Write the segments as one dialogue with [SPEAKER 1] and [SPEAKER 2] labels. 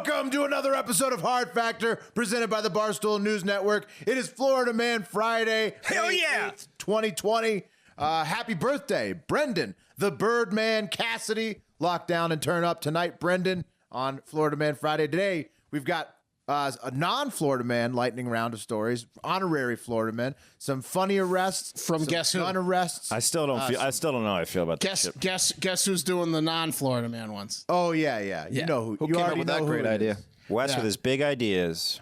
[SPEAKER 1] Welcome to another episode of Hard Factor, presented by the Barstool News Network. It is Florida Man Friday,
[SPEAKER 2] Hell yeah!
[SPEAKER 1] 8th, 2020. Happy birthday, Brendan, the Birdman Cassidy. Lock down and turn up tonight, Brendan, on Florida Man Friday. Today, we've got a non-Florida Man lightning round of stories, honorary Florida Man, some funny arrests
[SPEAKER 3] from guess who?
[SPEAKER 1] Gun arrests.
[SPEAKER 2] I still don't know how I feel about that.
[SPEAKER 3] Guess who's doing the non-Florida Man ones?
[SPEAKER 1] Oh yeah. You know who
[SPEAKER 2] Who came up with that great idea? Wes with his big ideas.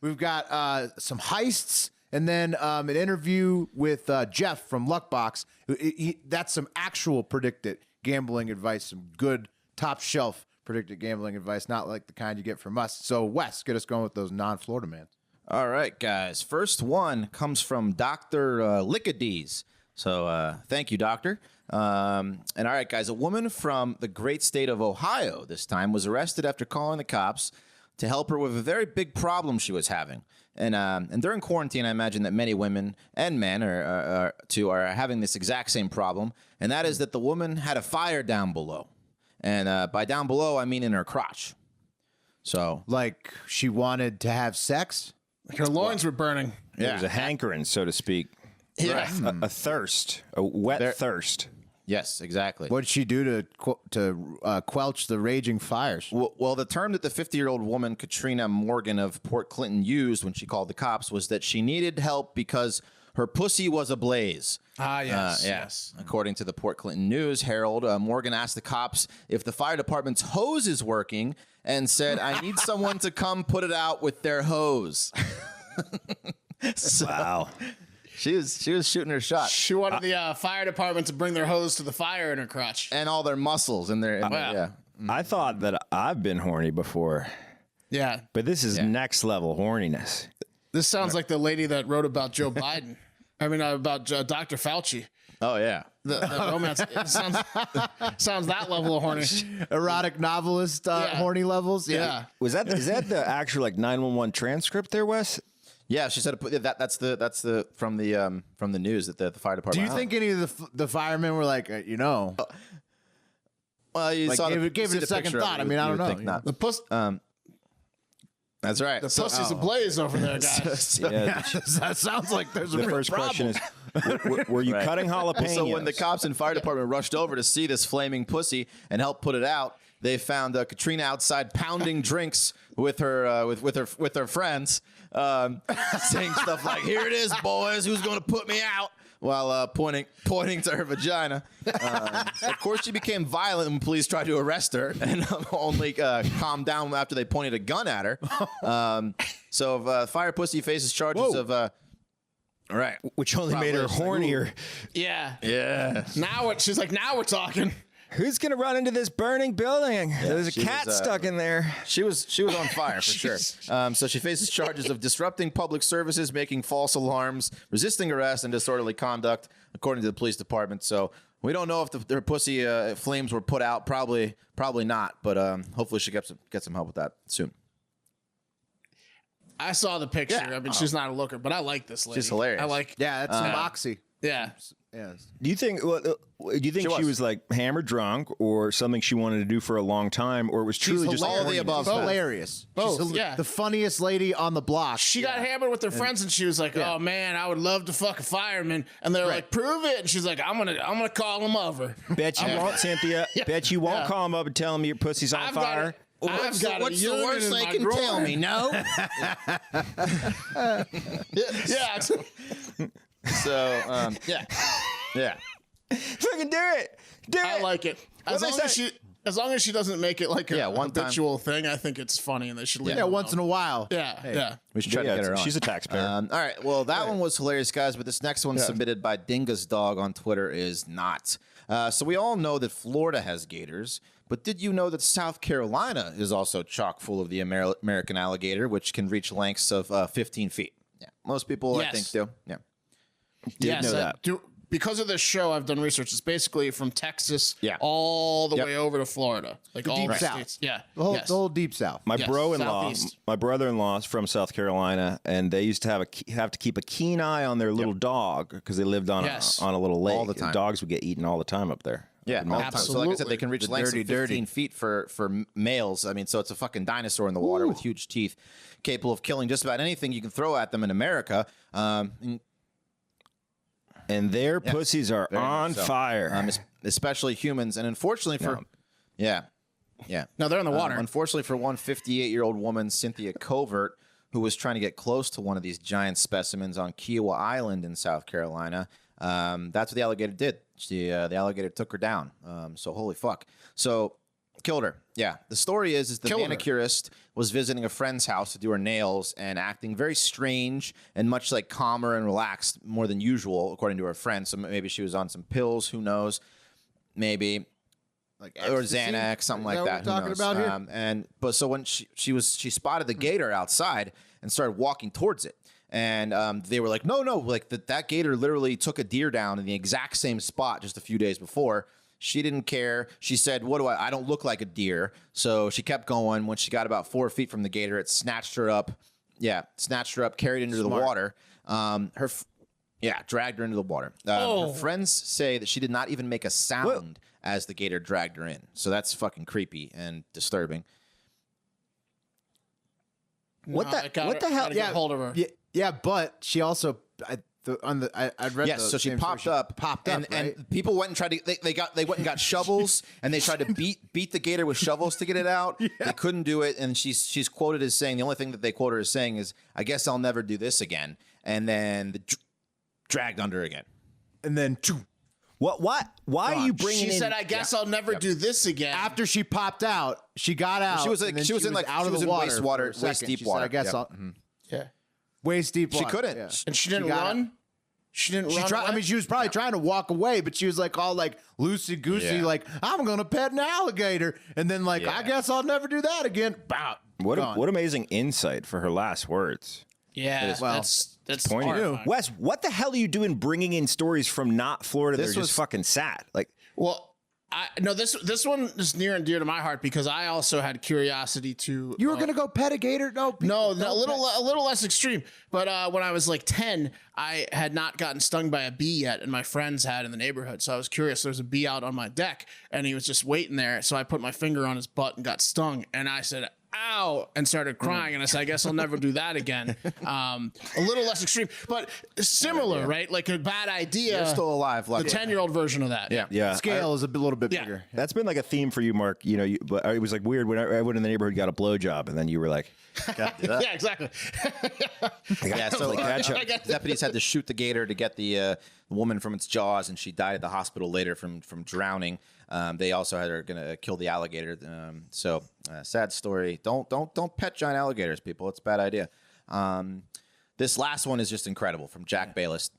[SPEAKER 1] We've got some heists, and then an interview with Jeff from Luckbox. That's some actual predicted gambling advice, some good top shelf predicted gambling advice, not like the kind you get from us. So, Wes, get us going with those non-Florida mans.
[SPEAKER 4] All right, guys. First one comes from Dr. Lickadies. So thank you, doctor. And all right, guys, a woman from the great state of Ohio this time was arrested after calling the cops to help her with a very big problem she was having. And during quarantine, I imagine that many women and men are having this exact same problem, and that is that the woman had a fire down below. And by down below, I mean in her crotch. So,
[SPEAKER 1] like, she wanted to have sex?
[SPEAKER 3] Like her loins were burning.
[SPEAKER 2] There was a hankering, so to speak.
[SPEAKER 4] yeah.
[SPEAKER 2] A thirst, a wet thirst.
[SPEAKER 4] Yes, exactly.
[SPEAKER 1] What did she do to quelch the raging fires?
[SPEAKER 4] Well, the term that the 50-year-old woman, Katrina Morgan of Port Clinton, used when she called the cops was that she needed help because her pussy was ablaze.
[SPEAKER 3] Ah, yes.
[SPEAKER 4] Yes. According to the Port Clinton News Herald, Morgan asked the cops if the fire department's hose is working and said, I need someone to come put it out with their hose.
[SPEAKER 2] Wow.
[SPEAKER 4] She was shooting her shot.
[SPEAKER 3] She wanted the fire department to bring their hose to the fire in her crotch.
[SPEAKER 4] And all their muscles in their, yeah.
[SPEAKER 2] I thought that I've been horny before,
[SPEAKER 3] Yeah.
[SPEAKER 2] but this is next level horniness.
[SPEAKER 3] This sounds like the lady that wrote about Joe Biden. I mean, about Dr. Fauci.
[SPEAKER 4] Oh, yeah.
[SPEAKER 3] The romance. It sounds that level of horny.
[SPEAKER 1] Erotic novelist horny levels?
[SPEAKER 3] Yeah.
[SPEAKER 2] Is that the actual like 911 transcript there, Wes?
[SPEAKER 4] Yeah, she said that's the from the news that the fire department.
[SPEAKER 1] Do you think any of the firemen were like,
[SPEAKER 4] Well, you
[SPEAKER 1] like
[SPEAKER 4] saw
[SPEAKER 1] gave it a second thought. I mean, I don't know.
[SPEAKER 4] Think not.
[SPEAKER 3] The puss.
[SPEAKER 4] That's right.
[SPEAKER 3] The pussy's ablaze over there, guys.
[SPEAKER 2] Yeah.
[SPEAKER 1] That sounds like there's a
[SPEAKER 2] The
[SPEAKER 1] real
[SPEAKER 2] first
[SPEAKER 1] problem.
[SPEAKER 2] question is, were you cutting jalapenos?
[SPEAKER 4] So when the cops and fire department rushed over to see this flaming pussy and help put it out, they found Katrina outside pounding drinks with her with her friends, saying stuff like, "Here it is, boys. Who's going to put me out?" While pointing to her vagina. Of course, she became violent when police tried to arrest her, and only calmed down after they pointed a gun at her. So Fire Pussy faces charges of. Right,
[SPEAKER 2] which only made her hornier.
[SPEAKER 3] Yeah.
[SPEAKER 4] Yeah.
[SPEAKER 3] She's like, now we're talking.
[SPEAKER 2] Who's gonna run into this burning building? There's a cat stuck in there.
[SPEAKER 4] She was on fire for sure. So she faces charges of disrupting public services, making false alarms, resisting arrest, and disorderly conduct, according to the police department. So we don't know if their pussy flames were put out. Probably not. But hopefully she gets some help with that soon.
[SPEAKER 3] I saw the picture.
[SPEAKER 4] Yeah.
[SPEAKER 3] I mean, she's not a looker, but I like this lady.
[SPEAKER 4] She's hilarious.
[SPEAKER 3] I like.
[SPEAKER 1] Yeah, that's some moxie.
[SPEAKER 3] Yeah.
[SPEAKER 1] Yes.
[SPEAKER 2] Do you think? She was like hammered drunk, or something she wanted to do for a long time, or it was truly just
[SPEAKER 4] all the above?
[SPEAKER 1] Hilarious.
[SPEAKER 3] Both,
[SPEAKER 1] She's
[SPEAKER 3] yeah.
[SPEAKER 1] The funniest lady on the block.
[SPEAKER 3] She got hammered with her friends, and she was like, "Oh man, I would love to fuck a fireman." And they're like, "Prove it!" And she's like, "I'm gonna call him over."
[SPEAKER 2] Bet you won't, Cynthia. Bet you won't call him up and tell him your pussy's on fire.
[SPEAKER 3] What's the worst
[SPEAKER 4] they can tell me? No.
[SPEAKER 3] Yeah.
[SPEAKER 4] So yeah.
[SPEAKER 2] Fucking do it. Do it.
[SPEAKER 3] I like it. As long as she doesn't make it like a
[SPEAKER 4] one
[SPEAKER 3] habitual thing, I think it's funny, and they should leave.
[SPEAKER 1] Yeah,
[SPEAKER 3] it
[SPEAKER 1] once in a while.
[SPEAKER 3] Yeah.
[SPEAKER 4] We should try to get her on.
[SPEAKER 2] She's a taxpayer.
[SPEAKER 4] All right. Well, that one was hilarious, guys. But this next one submitted by Dingus Dog on Twitter is not. So we all know that Florida has gators, but did you know that South Carolina is also chock full of the American alligator, which can reach lengths of 15 feet? Yeah, most people I think do. Yeah,
[SPEAKER 3] Didn't
[SPEAKER 2] know that.
[SPEAKER 3] Because of this show, I've done research. It's basically from Texas all the way over to Florida, like all
[SPEAKER 1] deep
[SPEAKER 3] the
[SPEAKER 1] south.
[SPEAKER 3] states. Yeah,
[SPEAKER 1] The whole deep south.
[SPEAKER 2] My
[SPEAKER 3] Southeast.
[SPEAKER 2] my brother-in-law is from South Carolina, and they used to have to keep a keen eye on their little dog because they lived on a little lake.
[SPEAKER 4] All the time.
[SPEAKER 2] Dogs would get eaten all the time up there.
[SPEAKER 4] Yeah, all the time. So like I said, they can reach
[SPEAKER 1] The
[SPEAKER 4] lengths of
[SPEAKER 1] dirty,
[SPEAKER 4] 15 feet for males. I mean, so it's a fucking dinosaur in the water with huge teeth, capable of killing just about anything you can throw at them in America.
[SPEAKER 2] And their pussies are on fire.
[SPEAKER 4] Especially humans. And unfortunately for... Yeah.
[SPEAKER 3] No, they're in the water.
[SPEAKER 4] Unfortunately for one 58-year-old woman, Cynthia Covert, who was trying to get close to one of these giant specimens on Kiowa Island in South Carolina, that's what the alligator did. The alligator took her down. So holy fuck. So killed her. Yeah. The story is the manicurist was visiting a friend's house to do her nails and acting very strange and much like calmer and relaxed more than usual, according to her friend. So maybe she was on some pills. Who knows? Maybe. Like or Xanax, something like that.
[SPEAKER 1] What we're talking about here?
[SPEAKER 4] But so when she spotted the gator outside and started walking towards it, and they were like, no, like that gator literally took a deer down in the exact same spot just a few days before. She didn't care. She said, "What do I don't look like a deer." So she kept going. When she got about 4 feet from the gator, it snatched her up. Yeah, carried into the water. Dragged her into the water. Her friends say that she did not even make a sound as the gator dragged her in. So that's fucking creepy and disturbing.
[SPEAKER 1] What the hell?
[SPEAKER 3] Yeah, hold of her.
[SPEAKER 1] Yeah, but she also I read.
[SPEAKER 4] Yes, so she popped up,
[SPEAKER 1] right?
[SPEAKER 4] And people went and tried to. They went and got shovels, and they tried to beat the gator with shovels to get it out. Yeah. They couldn't do it, and she's quoted as saying, the only thing that they quote her as saying is, "I guess I'll never do this again." And then dragged under again,
[SPEAKER 1] and then.
[SPEAKER 2] Why are you bringing?
[SPEAKER 3] She said, "I guess I'll never do this again."
[SPEAKER 1] After she popped out, she got out.
[SPEAKER 4] She was in waist deep water.
[SPEAKER 1] I guess I'll. Waist deep water.
[SPEAKER 4] She couldn't,
[SPEAKER 3] and she didn't run. She didn't run.
[SPEAKER 1] I mean, she was probably trying to walk away, but she was like all like loosey goosey, like I'm gonna pet an alligator, and then like I guess I'll never do that again. Bow.
[SPEAKER 2] What amazing insight for her last words.
[SPEAKER 3] Yeah, that's
[SPEAKER 2] poignant. Wes, what the hell are you doing bringing in stories from not Florida? They're just fucking sad. Like,
[SPEAKER 3] well, this one is near and dear to my heart because I also had curiosity to.
[SPEAKER 1] You were gonna go pet a gator? No,
[SPEAKER 3] a little less extreme. But when I was like 10, I had not gotten stung by a bee yet, and my friends had in the neighborhood. So I was curious. There was a bee out on my deck, and he was just waiting there. So I put my finger on his butt and got stung, and I said, "Ow," and started crying, and I said, "I guess I'll never do that again." A little less extreme, but similar, right? Like a bad idea.
[SPEAKER 4] You're still alive.
[SPEAKER 3] The 10-year-old version of that.
[SPEAKER 2] Yeah.
[SPEAKER 1] Scale is a little bit bigger.
[SPEAKER 2] That's been like a theme for you, Mark. You know, but it was like weird when everyone in the neighborhood got a blowjob, and then you were like,
[SPEAKER 3] "Yeah, exactly."
[SPEAKER 4] So deputies had to shoot the gator to get the woman from its jaws, and she died at the hospital later from drowning. They also had her gonna kill the alligator. Sad story. Don't pet giant alligators, people. It's a bad idea. This last one is just incredible from Jack Bayless.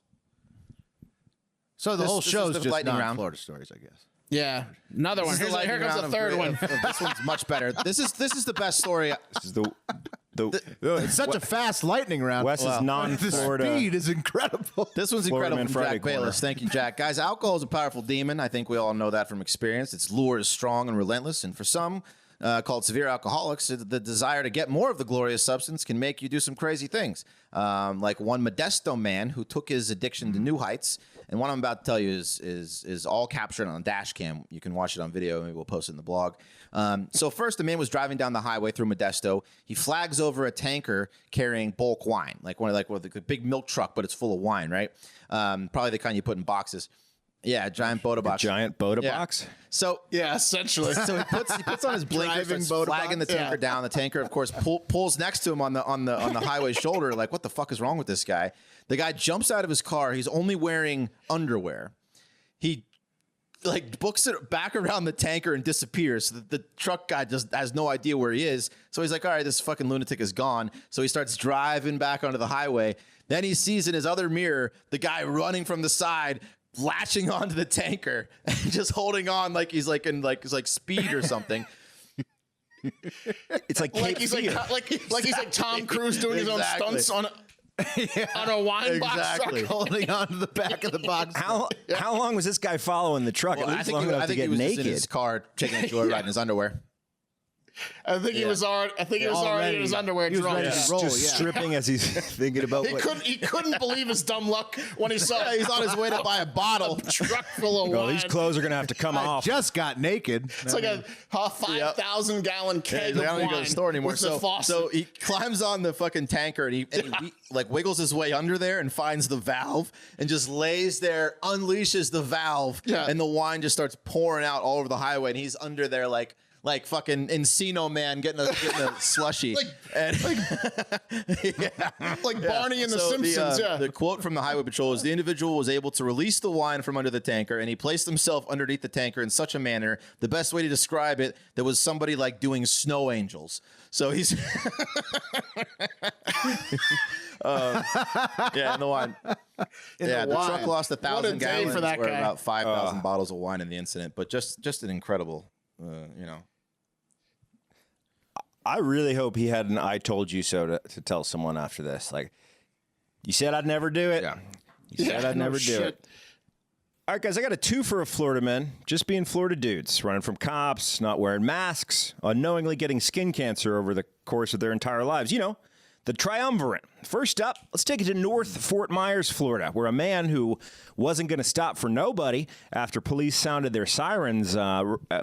[SPEAKER 1] So the whole show is just
[SPEAKER 4] lightning round.
[SPEAKER 1] Florida stories, I guess.
[SPEAKER 3] Yeah, another one. Here comes the third one.
[SPEAKER 4] This one's much better. This is the best story.
[SPEAKER 2] "This is the."
[SPEAKER 1] It's such a fast lightning round.
[SPEAKER 2] Wes is non-Florida.
[SPEAKER 1] The speed is incredible.
[SPEAKER 4] This one's incredible from Jack Bayless. Thank you, Jack. Guys, alcohol is a powerful demon. I think we all know that from experience. Its lure is strong and relentless, and for some, called severe alcoholics, the desire to get more of the glorious substance can make you do some crazy things. Like one Modesto man who took his addiction to new heights. And what I'm about to tell you is all captured on a dash cam. You can watch it on video. Maybe we'll post it in the blog. So first, the man was driving down the highway through Modesto. He flags over a tanker carrying bulk wine, like one of the big milk truck, but it's full of wine, right? Probably the kind you put in boxes. Yeah, giant Boda box.
[SPEAKER 2] Giant Boda box?
[SPEAKER 3] So essentially.
[SPEAKER 4] So he puts on his blinker, starts flagging the tanker down. The tanker, of course, pulls next to him on the highway shoulder. Like, what the fuck is wrong with this guy? The guy jumps out of his car. He's only wearing underwear. He books it back around the tanker and disappears. So the truck guy just has no idea where he is. So he's like, all right, this fucking lunatic is gone. So he starts driving back onto the highway. Then he sees in his other mirror the guy running from the side, latching onto the tanker and just holding on like he's like in speed or something.
[SPEAKER 2] It's like
[SPEAKER 3] he's like Tom Cruise doing his own stunts on a wine box truck,
[SPEAKER 1] holding on to the back of the box.
[SPEAKER 2] How long was this guy following the truck?
[SPEAKER 4] Well,
[SPEAKER 2] At least long enough to get naked.
[SPEAKER 4] In his car taking a joyride in his underwear.
[SPEAKER 3] I think he was already. I think he was already in his underwear, drunk.
[SPEAKER 2] Just stripping as he's thinking about.
[SPEAKER 3] He couldn't believe his dumb luck when he saw he's on his way to buy a bottle, truck full of wine.
[SPEAKER 2] These clothes are gonna have to come off.
[SPEAKER 1] Just got naked.
[SPEAKER 3] It's like a 5,000-gallon keg of wine.
[SPEAKER 4] I don't go to the store anymore. So he climbs on the fucking tanker and he like wiggles his way under there and finds the valve and just lays there, unleashes the valve, and the wine just starts pouring out all over the highway, and he's under there like fucking Encino Man getting a slushy.
[SPEAKER 3] like Barney in The Simpsons.
[SPEAKER 4] The quote from the highway patrol is, the individual was able to release the wine from under the tanker, and he placed himself underneath the tanker in such a manner, the best way to describe it, there was somebody like doing snow angels. So he's and the wine. The truck lost 1,000 gallons
[SPEAKER 3] for that
[SPEAKER 4] or
[SPEAKER 3] guy.
[SPEAKER 4] about 5,000 bottles of wine in the incident, but just an incredible,
[SPEAKER 2] I really hope he had an "I told you so" to tell someone after this. Like, you said I'd never do it.
[SPEAKER 4] Yeah.
[SPEAKER 2] You said I'd never do it. All right, guys, I got a 2 for a Florida men. Just being Florida dudes, running from cops, not wearing masks, unknowingly getting skin cancer over the course of their entire lives. You know, the triumvirate. First up, let's take it to North Fort Myers, Florida, where a man who wasn't going to stop for nobody after police sounded their sirens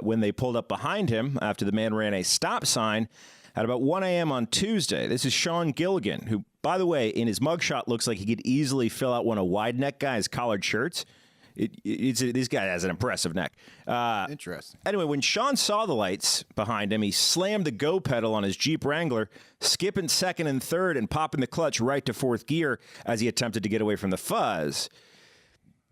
[SPEAKER 2] when they pulled up behind him after the man ran a stop sign at about 1 a.m. on Tuesday. This is Sean Gilligan, who, by the way, in his mugshot looks like he could easily fill out one of wide-neck guys' collared shirts. This guy has an impressive neck.
[SPEAKER 1] Interesting.
[SPEAKER 2] Anyway, when Sean saw the lights behind him, he slammed the go pedal on his Jeep Wrangler, skipping second and third and popping the clutch right to fourth gear as he attempted to get away from the fuzz.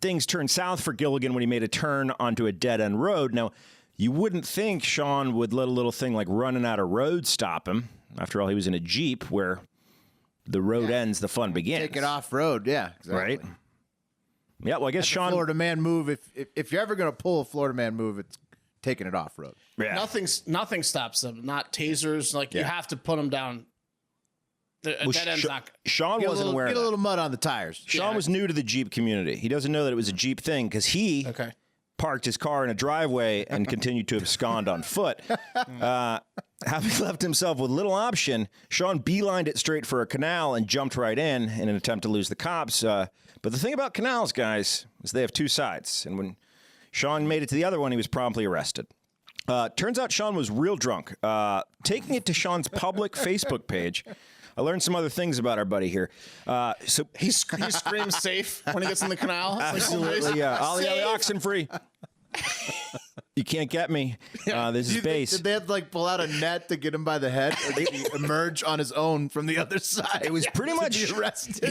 [SPEAKER 2] Things turned south for Gilligan when he made a turn onto a dead-end road. Now, you wouldn't think Sean would let a little thing like running out of road stop him. After all, he was in a Jeep where the road ends, the fun begins.
[SPEAKER 1] Take it off road, exactly.
[SPEAKER 2] Right? Yeah, well, I guess
[SPEAKER 1] That's
[SPEAKER 2] Sean...
[SPEAKER 1] a Florida man move. If you're ever going to pull a Florida man move, it's taking it off road.
[SPEAKER 2] Yeah.
[SPEAKER 3] Nothing stops them. Not tasers. Like you have to put them down. That ends not.
[SPEAKER 2] Sean wasn't aware.
[SPEAKER 1] Get a little mud on the tires.
[SPEAKER 2] Sean was new to the Jeep community. He doesn't know that it was a Jeep thing because he parked his car in a driveway and continued to abscond on foot. Having left himself with little option, Sean beelined it straight for a canal and jumped right in an attempt to lose the cops. But the thing about canals, guys, is they have two sides. And when Sean made it to the other one, he was promptly arrested. Turns out Sean was real drunk. Taking it to Sean's public Facebook page, I learned some other things about our buddy here. So
[SPEAKER 3] he screams safe when he gets in the canal.
[SPEAKER 2] Absolutely, yeah. Ollie, oxen free. You can't get me. This is base.
[SPEAKER 1] Did they have to pull out a net to get him by the head, or did he emerge on his own from the other side?
[SPEAKER 2] It was pretty much
[SPEAKER 1] arrested.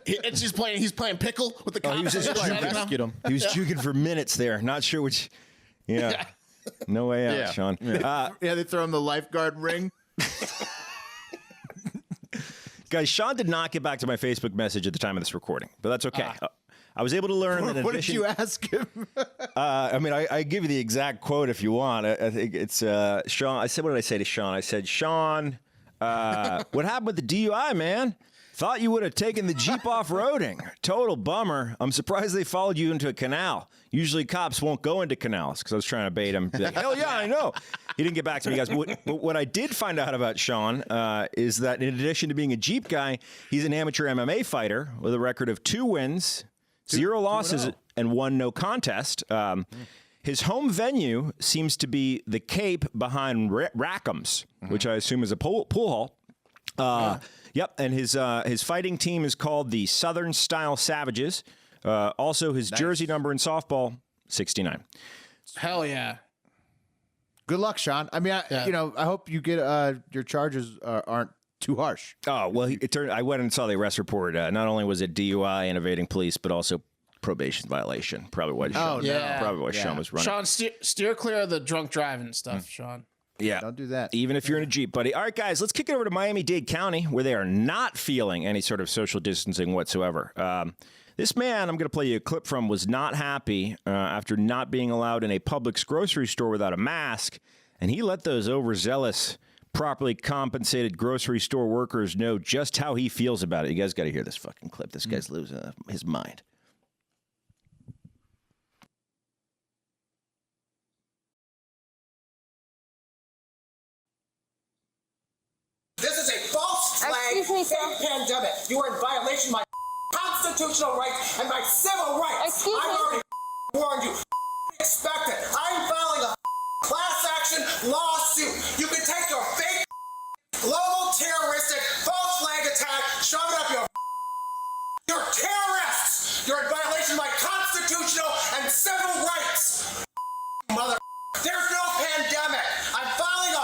[SPEAKER 3] He's playing pickle with the cops.
[SPEAKER 2] He was just
[SPEAKER 4] rescued him.
[SPEAKER 2] He was juking for minutes there. Not sure which. Yeah. No way out, Sean.
[SPEAKER 1] They throw him the lifeguard ring.
[SPEAKER 2] Guys, Sean did not get back to my Facebook message at the time of this recording, but that's okay. I was able to learn that.
[SPEAKER 1] What did you ask him?
[SPEAKER 2] I give you the exact quote if you want. I think it's Sean. I said, what did I say to Sean? I said, Sean, what happened with the DUI, man? Thought you would have taken the Jeep off-roading. Total bummer. I'm surprised they followed you into a canal. Usually cops won't go into canals, because I was trying to bait him. Like, hell yeah, I know. He didn't get back to me, guys. What I did find out about Sean is that in addition to being a Jeep guy, he's an amateur MMA fighter with a record of 2 wins, 0 losses, and 1 no contest. His home venue seems to be the Cape behind Rackham's, which I assume is a pool hall. Yep, and his fighting team is called the Southern Style Savages. Also, his jersey number in softball, 69.
[SPEAKER 3] Hell yeah.
[SPEAKER 1] Good luck, Sean. I mean, I hope you get your charges aren't too harsh.
[SPEAKER 2] Oh, well, I went and saw the arrest report. Not only was it DUI and evading police, but also probation violation. Probably what Sean was running.
[SPEAKER 3] Sean, steer clear of the drunk driving stuff, Sean.
[SPEAKER 2] Yeah.
[SPEAKER 1] Don't do that.
[SPEAKER 2] Even if you're in a Jeep, buddy. All right, guys, let's kick it over to Miami-Dade County, where they are not feeling any sort of social distancing whatsoever. This man I'm going to play you a clip from was not happy after not being allowed in a Publix grocery store without a mask, and he let those overzealous, properly compensated grocery store workers know just how he feels about it. You guys got to hear this fucking clip. This guy's losing his mind.
[SPEAKER 5] Excuse me, sir.
[SPEAKER 6] fake pandemic. You are in violation of my constitutional rights and my civil rights.
[SPEAKER 5] Excuse me.
[SPEAKER 6] I've already warned you. Expect it. I'm filing a class action lawsuit. You can take your fake global terroristic false flag attack, shove it up your. You're terrorists. You're in violation of my constitutional and civil rights. Mother. There's no pandemic. I'm filing a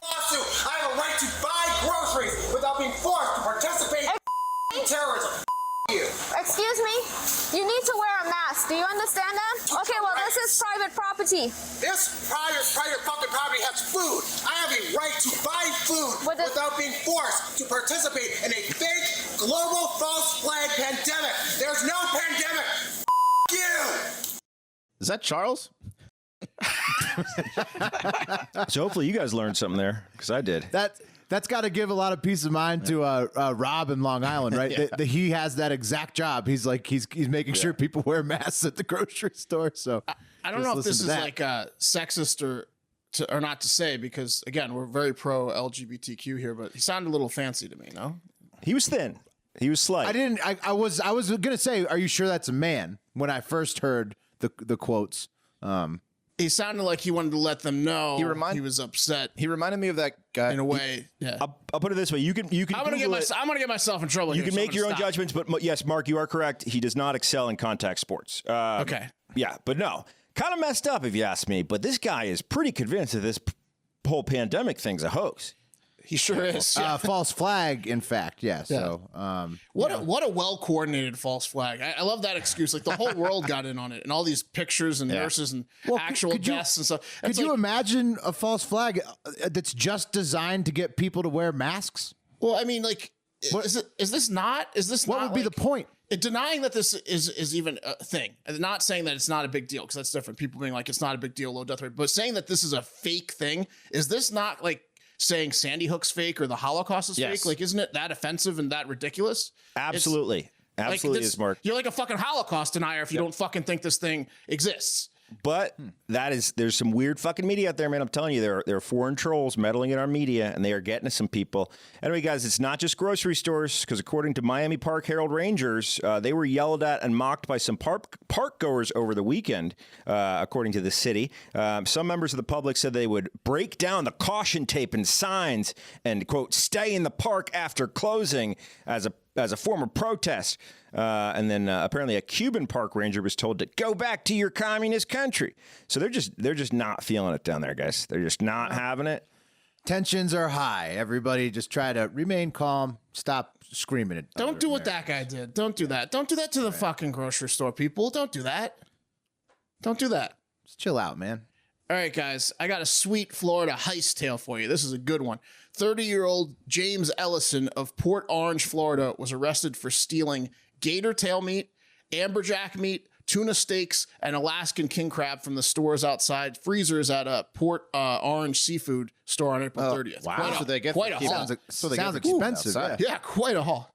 [SPEAKER 6] lawsuit. I have a right to buy groceries without being forced to participate in terrorism. You.
[SPEAKER 5] Excuse me? You need to wear a mask. Do you understand that? Okay, well, this is private property.
[SPEAKER 6] This private fucking property has food. I have a right to buy food without being forced to participate in a fake global false flag pandemic. There's no pandemic. You.
[SPEAKER 4] Is that Charles?
[SPEAKER 2] So hopefully you guys learned something there, because I did.
[SPEAKER 1] That's got to give a lot of peace of mind to Rob in Long Island, right? He has that exact job. He's like he's making sure people wear masks at the grocery store. So
[SPEAKER 3] I don't know if this is like sexist or not to say, because again, we're very pro LGBTQ here, but he sounded a little fancy to me. No,
[SPEAKER 2] He was thin. He was slight.
[SPEAKER 1] I was gonna say, are you sure that's a man? When I first heard the quotes.
[SPEAKER 3] He sounded like he wanted to let them know he was upset.
[SPEAKER 4] He reminded me of that guy.
[SPEAKER 3] In a way, yeah.
[SPEAKER 2] I'll put it this way: you can.
[SPEAKER 3] I'm gonna get myself in trouble.
[SPEAKER 2] You
[SPEAKER 3] here,
[SPEAKER 2] can
[SPEAKER 3] so
[SPEAKER 2] make
[SPEAKER 3] I'm
[SPEAKER 2] your
[SPEAKER 3] gonna
[SPEAKER 2] own
[SPEAKER 3] stop.
[SPEAKER 2] judgments, but yes, Mark, you are correct. He does not excel in contact sports.
[SPEAKER 3] Okay.
[SPEAKER 2] Yeah, but no, kind of messed up if you ask me. But this guy is pretty convinced that this whole pandemic thing's a hoax.
[SPEAKER 3] He sure is. Yeah.
[SPEAKER 1] False flag, in fact. Yeah. So,
[SPEAKER 3] what a well coordinated false flag. I love that excuse. Like the whole world got in on it, and all these pictures and nurses and actual deaths and stuff.
[SPEAKER 1] Could you imagine a false flag that's just designed to get people to wear masks?
[SPEAKER 3] Well, I mean, like, is this not?
[SPEAKER 1] What would be the point?
[SPEAKER 3] Denying that this is even a thing, and not saying that it's not a big deal, because that's different. People being like, it's not a big deal, low death rate, but saying that this is a fake thing. Is this not like saying Sandy Hook's fake or the Holocaust is fake? Like, isn't it that offensive and that ridiculous?
[SPEAKER 2] Absolutely. Absolutely is, Mark.
[SPEAKER 3] You're like a fucking Holocaust denier if you don't fucking think this thing exists.
[SPEAKER 2] But there's some weird fucking media out there, man. I'm telling you, there are foreign trolls meddling in our media, and they are getting to some people. Anyway, guys, it's not just grocery stores, because according to Miami Park Herald Rangers, they were yelled at and mocked by some park goers over the weekend, according to the city. Some members of the public said they would break down the caution tape and signs and, quote, stay in the park after closing as a form of protest. And then apparently a Cuban park ranger was told to go back to your communist country. So they're just not feeling it down there, guys. They're just not having it.
[SPEAKER 1] Tensions are high. Everybody just try to remain calm. Stop screaming at
[SPEAKER 3] Don't do what that guy did. Don't do that. Don't do that to the fucking grocery store people. Don't do that. Don't do that.
[SPEAKER 1] Just chill out, man.
[SPEAKER 3] All right, guys, I got a sweet Florida heist tale for you. This is a good one. 30-year-old James Ellison of Port Orange, Florida, was arrested for stealing gator tail meat, amberjack meat, tuna steaks, and Alaskan king crab from the stores outside freezers at a Port Orange seafood store on April 30th.
[SPEAKER 4] Wow.
[SPEAKER 3] Quite
[SPEAKER 4] So they get
[SPEAKER 3] quite a haul.
[SPEAKER 1] Sounds expensive.
[SPEAKER 3] Yeah, quite a haul.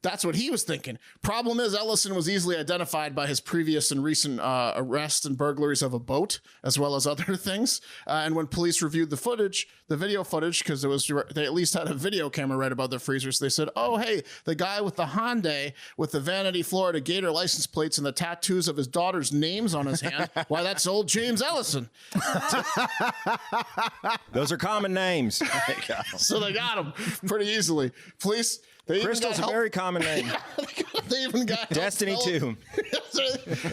[SPEAKER 3] That's what he was thinking. Problem is, Ellison was easily identified by his previous and recent arrests and burglaries of a boat, as well as other things. And when police reviewed the video footage, because they at least had a video camera right above their freezers, they said, "Oh, hey, the guy with the Hyundai with the Vanity Florida Gator license plates and the tattoos of his daughter's names on his hand. Why, that's old James Ellison."
[SPEAKER 2] Those are common names.
[SPEAKER 3] So they got him pretty easily. Police.
[SPEAKER 2] Crystal's a very common name.
[SPEAKER 3] They even got
[SPEAKER 2] Destiny 2.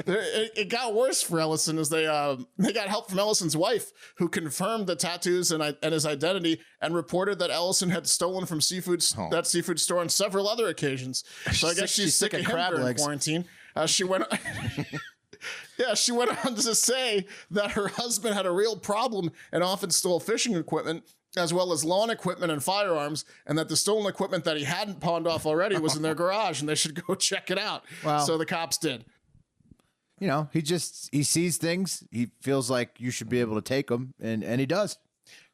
[SPEAKER 3] It got worse for Ellison as they got help from Ellison's wife, who confirmed the tattoos and his identity, and reported that Ellison had stolen from that seafood store on several other occasions. So I guess she's sick of him during quarantine. She went. Yeah, she went on to say that her husband had a real problem and often stole fishing equipment, as well as lawn equipment and firearms, and that the stolen equipment that he hadn't pawned off already was in their garage, and they should go check it out.
[SPEAKER 1] Wow.
[SPEAKER 3] So the cops did.
[SPEAKER 1] You know, he sees things. He feels like you should be able to take them, and he does.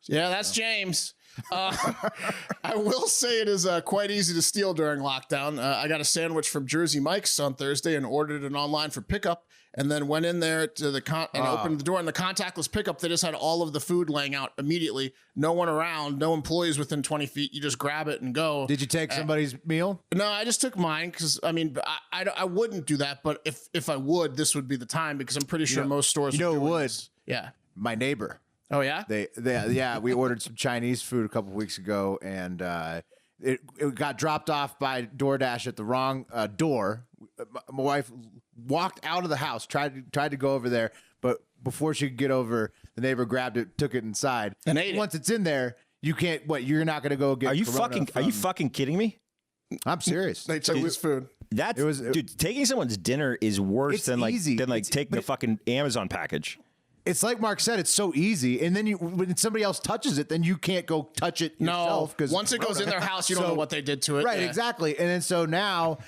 [SPEAKER 3] Yeah, that's James. I will say it is quite easy to steal during lockdown. I got a sandwich from Jersey Mike's on Thursday and ordered it online for pickup, and then went in there to the opened the door, and the contactless pickup, they just had all of the food laying out immediately. No one around, no employees within 20 feet. You just grab it and go.
[SPEAKER 1] Did you take somebody's meal?
[SPEAKER 3] No, I just took mine because I wouldn't do that, but if I would, this would be the time because I'm pretty sure most stores.
[SPEAKER 1] You know who would?
[SPEAKER 3] This. Yeah.
[SPEAKER 1] My neighbor.
[SPEAKER 3] Oh yeah.
[SPEAKER 1] Yeah. We ordered some Chinese food a couple weeks ago, and it got dropped off by DoorDash at the wrong door. My wife walked out of the house, tried to go over there, but before she could get over, the neighbor grabbed it, took it inside,
[SPEAKER 3] and ate it.
[SPEAKER 1] Once it's in there, you can't. What? You're not going to go get?
[SPEAKER 2] Are you fucking kidding me?
[SPEAKER 1] I'm serious.
[SPEAKER 3] They took his food.
[SPEAKER 2] Dude, taking someone's dinner is worse than taking a fucking Amazon package.
[SPEAKER 1] It's like Mark said, it's so easy, and then when somebody else touches it, then you can't go touch it yourself.
[SPEAKER 3] No, once it goes in their house, you don't know what they did to it.
[SPEAKER 1] Right, exactly. And then so now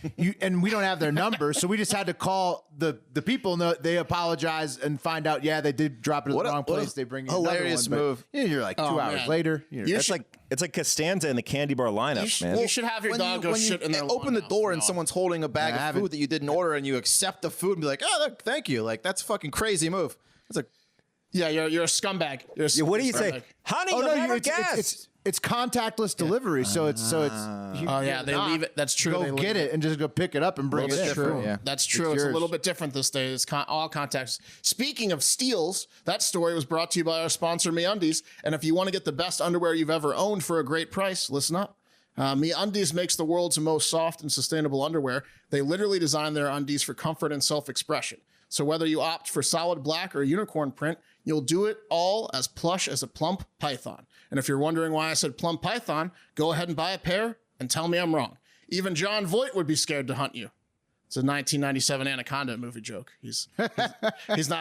[SPEAKER 1] and we don't have their number, so we just had to call the people. And they apologize and find out, they did drop it in the wrong place. They bring you
[SPEAKER 4] hilarious
[SPEAKER 1] another one,
[SPEAKER 4] move.
[SPEAKER 1] You're like 2 hours later.
[SPEAKER 2] It's like Costanza in the candy bar lineup, man.
[SPEAKER 3] You should have your dog go shit in their
[SPEAKER 4] open the door and
[SPEAKER 3] house.
[SPEAKER 4] someone's holding a bag of food that you didn't order, and you accept the food and be like, "Oh, thank you." Like that's a fucking crazy move. It's like.
[SPEAKER 3] Yeah, you're a scumbag.
[SPEAKER 2] What do you say, honey?
[SPEAKER 1] It's contactless delivery, so it's.
[SPEAKER 3] They leave it. That's true.
[SPEAKER 1] Go get it and just go pick it up and bring it in.
[SPEAKER 3] True.
[SPEAKER 4] Yeah.
[SPEAKER 3] That's true. It's a little bit different this day. It's all contacts. Speaking of steals, that story was brought to you by our sponsor, MeUndies. And if you want to get the best underwear you've ever owned for a great price, listen up. MeUndies makes the world's most soft and sustainable underwear. They literally design their undies for comfort and self-expression. So whether you opt for solid black or unicorn print, you'll do it all as plush as a plump python. And if you're wondering why I said plump python, go ahead and buy a pair and tell me I'm wrong. Even John Voight would be scared to hunt you. It's a 1997 Anaconda movie joke. He's not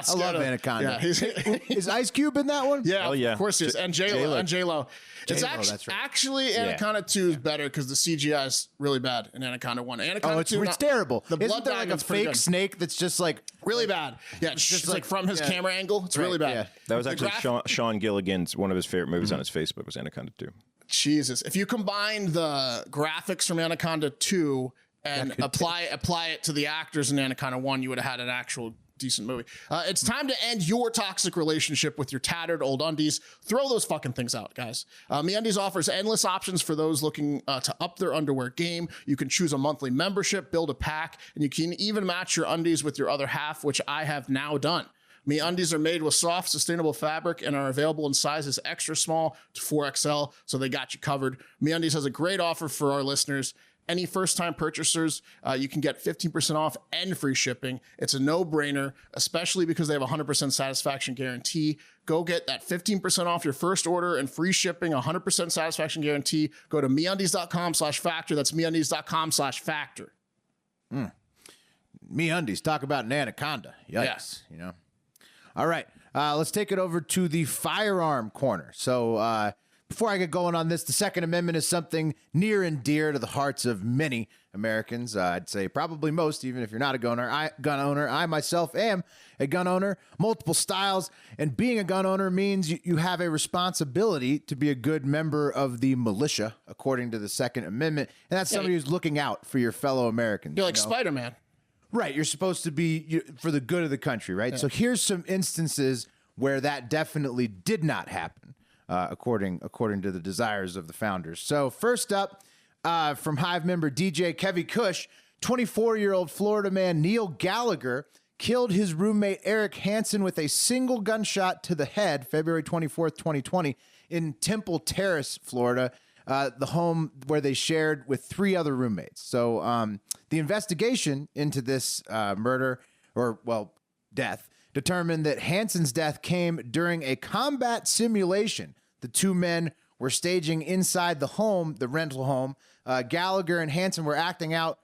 [SPEAKER 3] scared.
[SPEAKER 1] I love Anaconda.
[SPEAKER 3] Yeah,
[SPEAKER 1] is Ice Cube in that one?
[SPEAKER 3] Yeah, of course he is. And J-Lo. It's actually Anaconda 2 is better because the CGI is really bad in Anaconda 1. Anaconda 2,
[SPEAKER 1] it's terrible.
[SPEAKER 3] The
[SPEAKER 1] Isn't
[SPEAKER 3] blood
[SPEAKER 1] there like a fake snake that's just like
[SPEAKER 3] really bad? Yeah, it's just like from his camera angle. It's really bad.
[SPEAKER 1] Yeah.
[SPEAKER 2] That was actually Sean Gilligan's one of his favorite movies on his Facebook was Anaconda 2.
[SPEAKER 3] Jesus, if you combine the graphics from Anaconda 2 and apply it to the actors in Anaconda 1, you would have had an actual decent movie. It's time to end your toxic relationship with your tattered old undies. Throw those fucking things out, guys. MeUndies offers endless options for those looking to up their underwear game. You can choose a monthly membership, build a pack, and you can even match your undies with your other half, which I have now done. MeUndies are made with soft, sustainable fabric and are available in sizes extra small to 4XL, so they got you covered. MeUndies has a great offer for our listeners. Any first-time purchasers, you can get 15% off and free shipping. It's a no-brainer, especially because they have a 100% satisfaction guarantee. Go get that 15% off your first order and free shipping, 100% satisfaction guarantee. Go to MeUndies.com/factor. That's MeUndies.com/factor.
[SPEAKER 1] MeUndies, talk about an anaconda. Yikes, you know. All right, let's take it over to the firearm corner. So before I get going on this, the Second Amendment is something near and dear to the hearts of many Americans. I'd say probably most, even if you're not a gun owner. I myself am a gun owner, multiple styles, and being a gun owner means you have a responsibility to be a good member of the militia, according to the Second Amendment, and that's somebody who's looking out for your fellow Americans.
[SPEAKER 3] You're like Spider-Man.
[SPEAKER 1] Right, you're supposed to be for the good of the country, right? Yeah. So here's some instances where that definitely did not happen. According to the desires of the founders. So first up, from Hive member DJ Kevy Cush, 24-year-old Florida man Neil Gallagher killed his roommate Eric Hansen with a single gunshot to the head February 24th, 2020 in Temple Terrace, Florida, the home where they shared with 3 other roommates. So the investigation into this death determined that Hansen's death came during a combat simulation the 2 men were staging inside the home, the rental home. Gallagher and Hansen were acting out,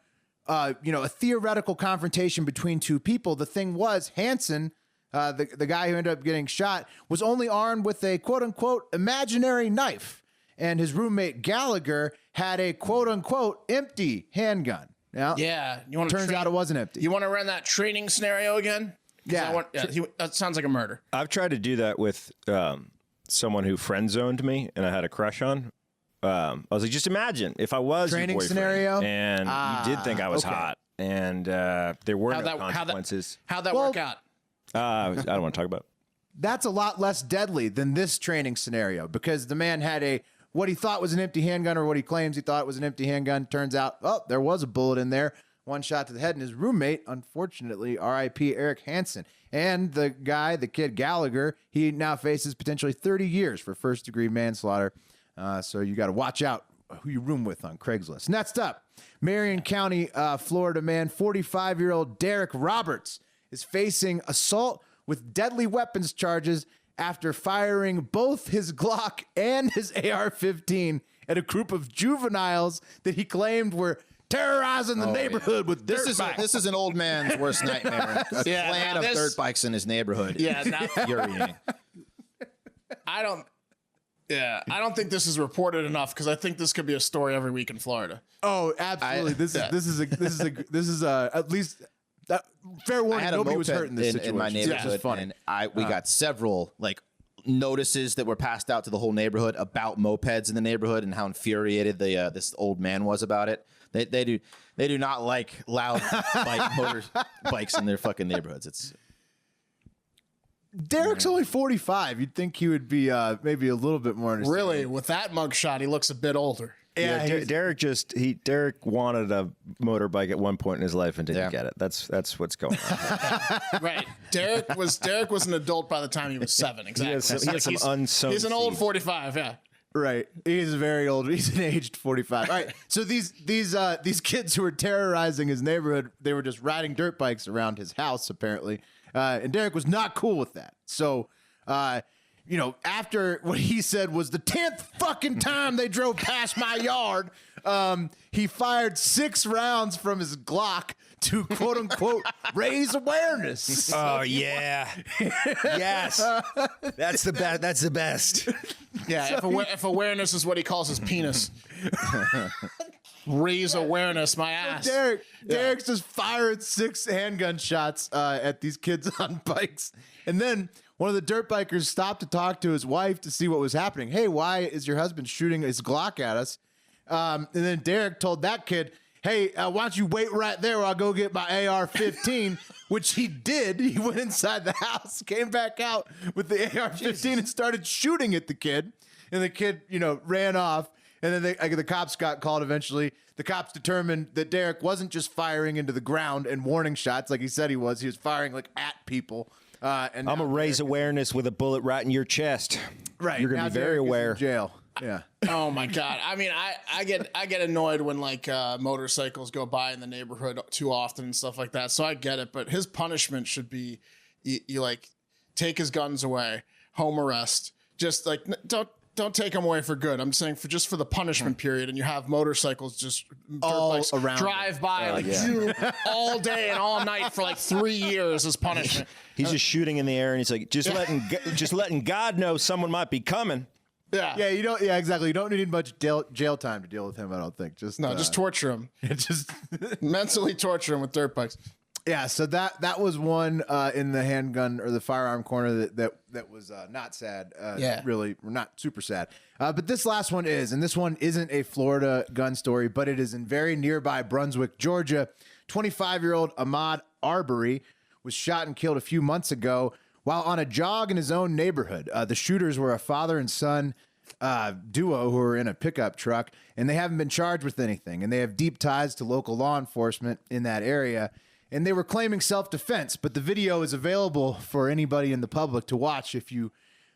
[SPEAKER 1] a theoretical confrontation between 2 people. The thing was, Hansen, the guy who ended up getting shot, was only armed with a quote-unquote imaginary knife, and his roommate Gallagher had a quote-unquote empty handgun. Now, turns out it wasn't empty.
[SPEAKER 3] You want to run that training scenario again?
[SPEAKER 1] Yeah.
[SPEAKER 3] That sounds like a murder.
[SPEAKER 2] I've tried to do that with someone who friend zoned me and I had a crush on. I was like, just imagine if I was your
[SPEAKER 1] Training
[SPEAKER 2] boyfriend
[SPEAKER 1] scenario?
[SPEAKER 2] and you did think I was hot, and there were no consequences.
[SPEAKER 3] How'd that work out?
[SPEAKER 2] I don't want to talk about it.
[SPEAKER 1] That's a lot less deadly than this training scenario because the man had what he thought was an empty handgun or what he claims he thought was an empty handgun. Turns out, there was a bullet in there. One shot to the head, and his roommate, unfortunately, R.I.P. Eric Hansen. And the guy, the kid Gallagher, he now faces potentially 30 years for first-degree manslaughter. So you got to watch out who you room with on Craigslist. Next up, Marion County, Florida man, 45-year-old Derek Roberts is facing assault with deadly weapons charges after firing both his Glock and his AR-15 at a group of juveniles that he claimed were terrorizing the neighborhood with dirt bikes.
[SPEAKER 4] This is an old man's worst nightmare. A clan of dirt bikes in his neighborhood.
[SPEAKER 3] Yeah,
[SPEAKER 4] Infuriating.
[SPEAKER 3] I don't think this is reported enough because I think this could be a story every week in Florida.
[SPEAKER 1] Oh, absolutely. This is at least fair warning.
[SPEAKER 4] I had a
[SPEAKER 1] Nobody
[SPEAKER 4] moped
[SPEAKER 1] was hurt in this situation.
[SPEAKER 4] in my neighborhood,
[SPEAKER 1] Which is funny.
[SPEAKER 4] and we got several notices that were passed out to the whole neighborhood about mopeds in the neighborhood and how infuriated this old man was about it. They do not like loud bikes in their fucking neighborhoods. It's
[SPEAKER 1] Derek's only 45. You'd think he would be maybe a little bit more understanding.
[SPEAKER 3] Really, with that mugshot, he looks a bit older.
[SPEAKER 2] Yeah, Derek wanted a motorbike at one point in his life and didn't get it. That's what's going on.
[SPEAKER 3] Right. Derek was an adult by the time he was 7. Exactly.
[SPEAKER 2] He has some unsown
[SPEAKER 3] He's an old
[SPEAKER 2] seeds.
[SPEAKER 3] 45. Yeah.
[SPEAKER 1] Right. He's very old. He's an aged 45. All right. So these kids who were terrorizing his neighborhood, they were just riding dirt bikes around his house, apparently. And Derek was not cool with that. So, after what he said was the 10th fucking time they drove past my yard, he fired 6 rounds from his Glock to quote unquote raise awareness.
[SPEAKER 2] Oh yeah, yes, that's the best. That's the best.
[SPEAKER 3] Yeah, if awareness is what he calls his penis. Raise awareness, my ass.
[SPEAKER 1] Derek's just firing 6 handgun shots at these kids on bikes. And then one of the dirt bikers stopped to talk to his wife to see what was happening. Hey, why is your husband shooting his Glock at us? And then Derek told that kid, hey, why don't you wait right there while I go get my AR-15, which he did. He went inside the house, came back out with the AR-15 and started shooting at the kid. And the kid, ran off. And then the cops got called eventually. The cops determined that Derek wasn't just firing into the ground and warning shots like he said he was. He was firing at people. And
[SPEAKER 2] I'm gonna raise awareness with a bullet right in your chest.
[SPEAKER 1] Right.
[SPEAKER 2] You're gonna be very aware.
[SPEAKER 1] In jail. Yeah.
[SPEAKER 3] Oh my God. I mean, I get annoyed when motorcycles go by in the neighborhood too often and stuff like that. So I get it, but his punishment should be you take his guns away, home arrest. Just don't take them away for good. I'm saying for the punishment period, and you have motorcycles just
[SPEAKER 1] all
[SPEAKER 3] dirt bikes
[SPEAKER 1] around
[SPEAKER 3] drive by all day and all night for 3 years as punishment.
[SPEAKER 2] He's just shooting in the air, and he's like, just letting God know someone might be coming.
[SPEAKER 3] Yeah.
[SPEAKER 1] Yeah, you don't. Yeah, exactly. You don't need much jail time to deal with him. I don't think. Just
[SPEAKER 3] torture him.
[SPEAKER 1] Just
[SPEAKER 3] mentally torture him with dirt bikes.
[SPEAKER 1] Yeah. So that was one in the handgun or the firearm corner that was not sad. Really not super sad. But this last one is, and this one isn't a Florida gun story, but it is in very nearby Brunswick, Georgia. 25-year-old Ahmad Arbery was shot and killed a few months ago while on a jog in his own neighborhood. The shooters were a father and son duo who were in a pickup truck, and they haven't been charged with anything. And they have deep ties to local law enforcement in that area. And they were claiming self-defense, but the video is available for anybody in the public to watch if you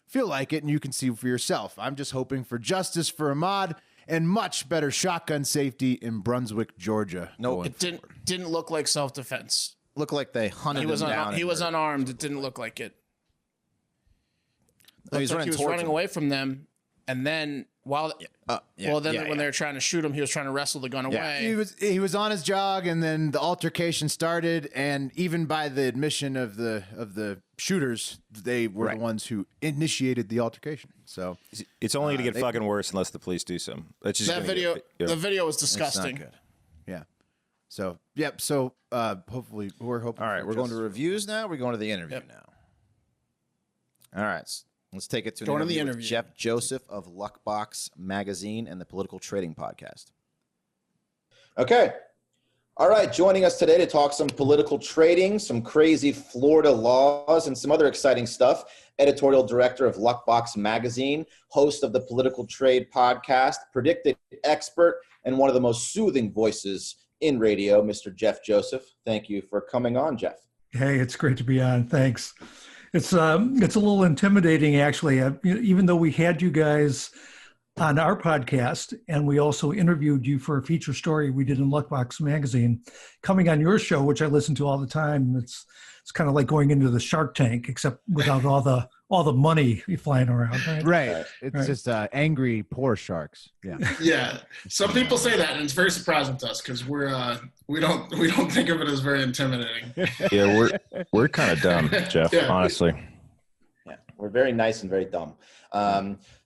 [SPEAKER 1] feel like it, and you can see for yourself. I'm just hoping for justice for Ahmad and much better shotgun safety in Brunswick, Georgia.
[SPEAKER 4] No,
[SPEAKER 3] it didn't look like self-defense.
[SPEAKER 4] Looked like they hunted him down.
[SPEAKER 3] He was unarmed. It didn't look like it.
[SPEAKER 4] No,
[SPEAKER 3] He was running away from them, and then when they were trying to shoot him, he was trying to wrestle the gun away.
[SPEAKER 1] He was on his jog, and then the altercation started. And even by the admission of the shooters, they were the ones who initiated the altercation. So
[SPEAKER 2] it's only going to get fucking worse unless the police do something. It's just
[SPEAKER 3] that video. The video was disgusting.
[SPEAKER 1] It's not good. Yeah. So yep. So hopefully we're hoping.
[SPEAKER 4] All right, we're going to reviews now. We're going to the interview now. All right. Let's take it to an
[SPEAKER 3] Going to the
[SPEAKER 4] interview with
[SPEAKER 3] interview.
[SPEAKER 4] Jeff Joseph of Luckbox Magazine and the Political Trading Podcast. Okay. All right. Joining us today to talk some political trading, some crazy Florida laws, and some other exciting stuff. Editorial director of Luckbox Magazine, host of the Political Trade Podcast, predicted expert, and one of the most soothing voices in radio, Mr. Jeff Joseph. Thank you for coming on, Jeff.
[SPEAKER 7] Hey, it's great to be on. Thanks. It's a little intimidating, actually. Even though we had you guys on our podcast and we also interviewed you for a feature story we did in Luckbox Magazine, coming on your show, which I listen to all the time, it's kind of like going into the Shark Tank, except without all the money flying around.
[SPEAKER 1] Right. It's just angry, poor sharks. Yeah.
[SPEAKER 3] Yeah. Some people say that, and it's very surprising to us because we don't think of it as very intimidating.
[SPEAKER 2] Yeah, we're kind of dumb, Jeff.
[SPEAKER 3] Yeah.
[SPEAKER 2] Honestly.
[SPEAKER 4] Yeah, we're very nice and very dumb.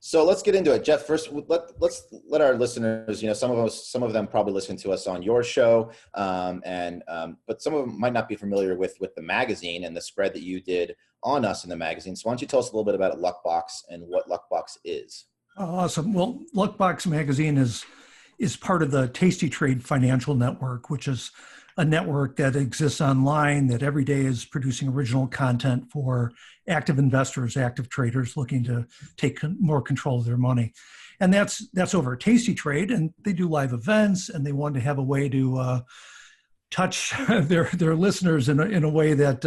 [SPEAKER 4] So let's get into it, Jeff. First, let's let our listeners. Some of them probably listen to us on your show, but some of them might not be familiar with the magazine and the spread that you did on us in the magazine. So why don't you tell us a little bit about Luckbox and what Luckbox is?
[SPEAKER 7] Awesome. Well, Luckbox Magazine is part of the Tasty Trade Financial Network, which is a network that exists online that every day is producing original content for active investors, active traders looking to take more control of their money. And that's over Tasty Trade, and they do live events, and they want to have a way to touch their listeners in a way that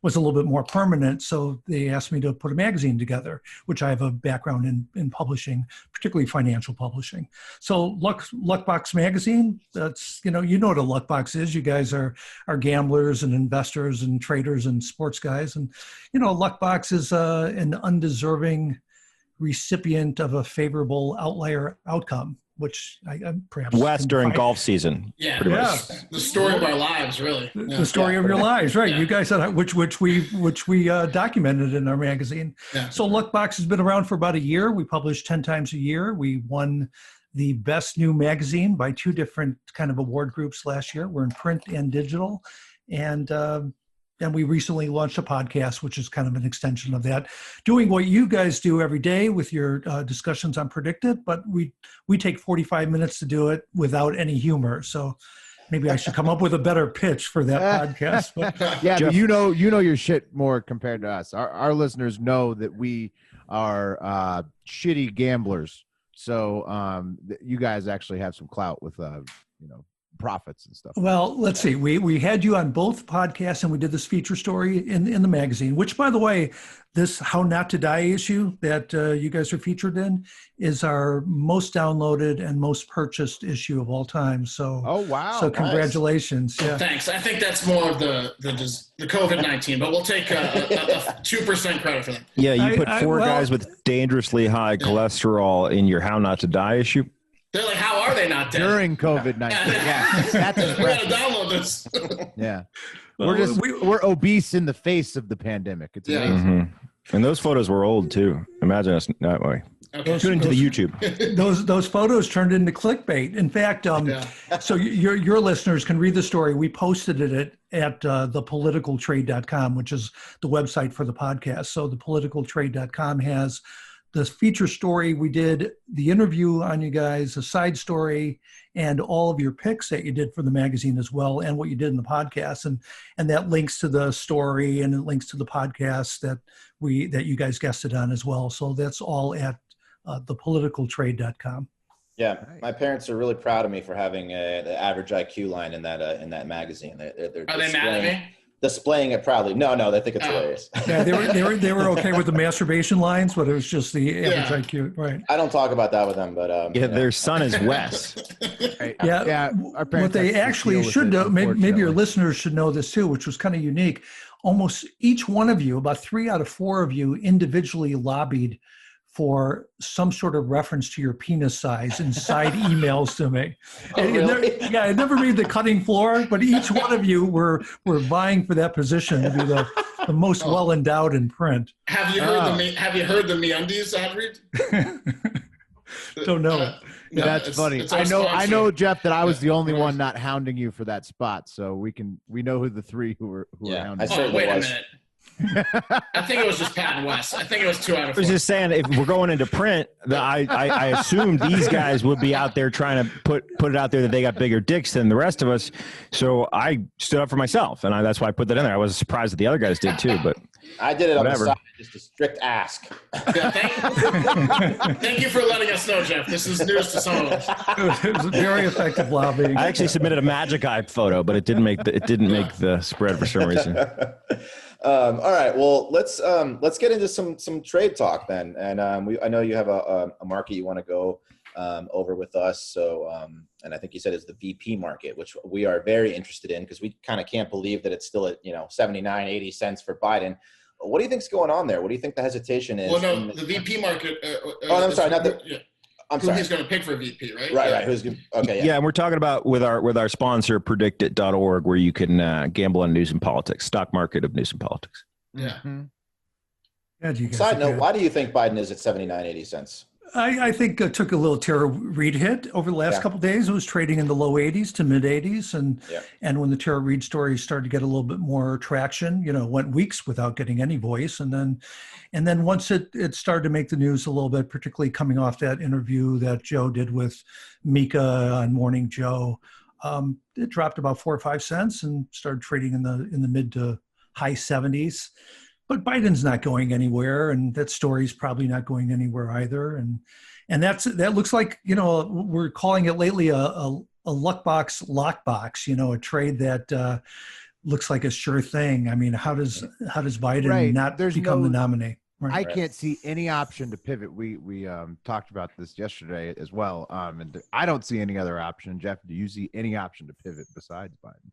[SPEAKER 7] was a little bit more permanent. So they asked me to put a magazine together, which I have a background in publishing, particularly financial publishing. So Luckbox Magazine, that's, you know what a Luckbox is. You guys are gamblers and investors and traders and sports guys. And, Luckbox is an undeserving recipient of a favorable outlier outcome, which I perhaps
[SPEAKER 2] West during golf season.
[SPEAKER 3] Yeah.
[SPEAKER 2] Pretty much.
[SPEAKER 3] The story of our lives, really.
[SPEAKER 7] The story of your lives, right?
[SPEAKER 3] Yeah.
[SPEAKER 7] You guys had which we documented in our magazine.
[SPEAKER 3] Yeah.
[SPEAKER 7] So Luckbox has been around for about a year. We publish 10 times a year. We won the best new magazine by 2 different kind of award groups last year. We're in print and digital, and we recently launched a podcast, which is kind of an extension of that, doing what you guys do every day with your discussions on Predicted, but we take 45 minutes to do it without any humor. So maybe I should come up with a better pitch for that podcast. But
[SPEAKER 1] Yeah,
[SPEAKER 2] Jeff-
[SPEAKER 1] but you know your shit more compared to us. Our listeners know that we are shitty gamblers. So you guys actually have some clout with profits and stuff.
[SPEAKER 7] Well, let's see. We had you on both podcasts, and we did this feature story in the magazine, which, by the way, this How Not to Die issue that you guys are featured in is our most downloaded and most purchased issue of all time. So,
[SPEAKER 1] Oh, wow.
[SPEAKER 7] So
[SPEAKER 1] Nice.
[SPEAKER 7] congratulations. Yeah.
[SPEAKER 3] Thanks. I think that's more of the COVID-19, but we'll take a 2% credit for that.
[SPEAKER 2] Yeah, you put
[SPEAKER 7] I-
[SPEAKER 2] four
[SPEAKER 7] well-
[SPEAKER 2] guys with dangerously high cholesterol in your How Not to Die issue.
[SPEAKER 3] They're like, how are they not dead?
[SPEAKER 1] During COVID-19. Yeah, that's
[SPEAKER 3] we gotta
[SPEAKER 1] impressive.
[SPEAKER 3] download this.
[SPEAKER 1] Yeah.
[SPEAKER 7] Well,
[SPEAKER 1] We're obese in the face of the pandemic. It's
[SPEAKER 3] Yeah.
[SPEAKER 1] amazing.
[SPEAKER 2] And those photos were old too. Imagine us that way.
[SPEAKER 3] Okay.
[SPEAKER 2] Tune into the YouTube.
[SPEAKER 7] those photos turned into clickbait. In fact, so your listeners can read the story. We posted it at thepoliticaltrade.com, which is the website for the podcast. So thepoliticaltrade.com has the feature story we did, the interview on you guys, a side story, and all of your picks that you did for the magazine as well, and what you did in the podcast, and that links to the story and it links to the podcast that you guys guested on as well. So that's all at thepoliticaltrade.com.
[SPEAKER 4] Yeah, my parents are really proud of me for having the average IQ line in that magazine. They're
[SPEAKER 3] Are they mad at me?
[SPEAKER 4] displaying it proudly. No, they think it's hilarious.
[SPEAKER 7] Yeah, they were okay with the masturbation lines, but it was just the average IQ, right?
[SPEAKER 4] I don't talk about that with them, but
[SPEAKER 2] Yeah, their son is Wes.
[SPEAKER 7] Yeah,
[SPEAKER 1] Our parents
[SPEAKER 7] what they
[SPEAKER 1] have to
[SPEAKER 7] actually
[SPEAKER 1] deal with
[SPEAKER 7] should
[SPEAKER 1] it,
[SPEAKER 7] know, maybe your
[SPEAKER 1] unfortunately.
[SPEAKER 7] listeners should know this too, which was kind of unique. Almost each one of you, about 3 out of 4 of you, individually lobbied for some sort of reference to your penis size in side emails to me. I never made the cutting floor, but each one of you were vying for that position to be the most well endowed in print.
[SPEAKER 3] Have you heard the MeUndies ad read?
[SPEAKER 7] Don't know it.
[SPEAKER 3] No,
[SPEAKER 1] That's funny.
[SPEAKER 3] it's our
[SPEAKER 1] I know,
[SPEAKER 3] sponsor.
[SPEAKER 1] Jeff, that I was the only
[SPEAKER 3] Yeah.
[SPEAKER 1] one not hounding you for that spot. So we know who the 3 who were
[SPEAKER 4] Yeah,
[SPEAKER 1] hounding.
[SPEAKER 4] I
[SPEAKER 3] Oh,
[SPEAKER 4] certainly
[SPEAKER 3] wait a
[SPEAKER 4] was.
[SPEAKER 3] minute. I think it was just Pat and Wes. I think it was 2 out of 4.
[SPEAKER 2] I was just saying, if we're going into print, I assumed these guys would be out there trying to put it out there that they got bigger dicks than the rest of us. So I stood up for myself, and that's why I put that in there. I was surprised that the other guys did too, but
[SPEAKER 4] I did it
[SPEAKER 2] whatever.
[SPEAKER 4] on the side, just a strict ask.
[SPEAKER 3] Yeah, thank you for letting us know, Jeff. This is news to some of us.
[SPEAKER 7] It was a very effective lobbying.
[SPEAKER 2] I actually submitted a Magic Eye photo, but it didn't make the spread for some reason.
[SPEAKER 4] All right. Well, let's get into some trade talk then. And I know you have a market you want to go over with us. So, and I think you said it's the VP market, which we are very interested in because we kind of can't believe that it's still at 79, 80 cents for Biden. What do you think's going on there? What do you think the hesitation is?
[SPEAKER 3] Well, no, the VP market.
[SPEAKER 4] I'm sorry, not the.
[SPEAKER 3] Yeah.
[SPEAKER 4] I'm
[SPEAKER 3] Who
[SPEAKER 4] sorry.
[SPEAKER 3] he's going to pick for VP, right?
[SPEAKER 4] Right,
[SPEAKER 3] Yeah.
[SPEAKER 4] right. Who's okay?
[SPEAKER 2] Yeah, and we're talking about with our sponsor, predictit.org, where you can gamble on news and politics, stock market of news and politics.
[SPEAKER 3] Yeah.
[SPEAKER 7] Yeah, you guys
[SPEAKER 4] Side
[SPEAKER 7] are
[SPEAKER 4] note:
[SPEAKER 7] good.
[SPEAKER 4] why do you think Biden is at 79, 80 cents?
[SPEAKER 7] I think it took a little Tara Reid hit over the last couple of days. It was trading in the low 80s to mid 80s, and when the Tara Reid story started to get a little bit more traction, went weeks without getting any voice, and then once it started to make the news a little bit, particularly coming off that interview that Joe did with Mika on Morning Joe, it dropped about 4 or 5 cents and started trading in the mid to high 70s. But Biden's not going anywhere, and that story's probably not going anywhere either. And that looks like, we're calling it lately a luck box lockbox, a trade that looks like a sure thing. I mean, how does Biden not become the nominee? Right.
[SPEAKER 1] I can't see any option to pivot. We talked about this yesterday as well, and I don't see any other option. Jeff, do you see any option to pivot besides Biden?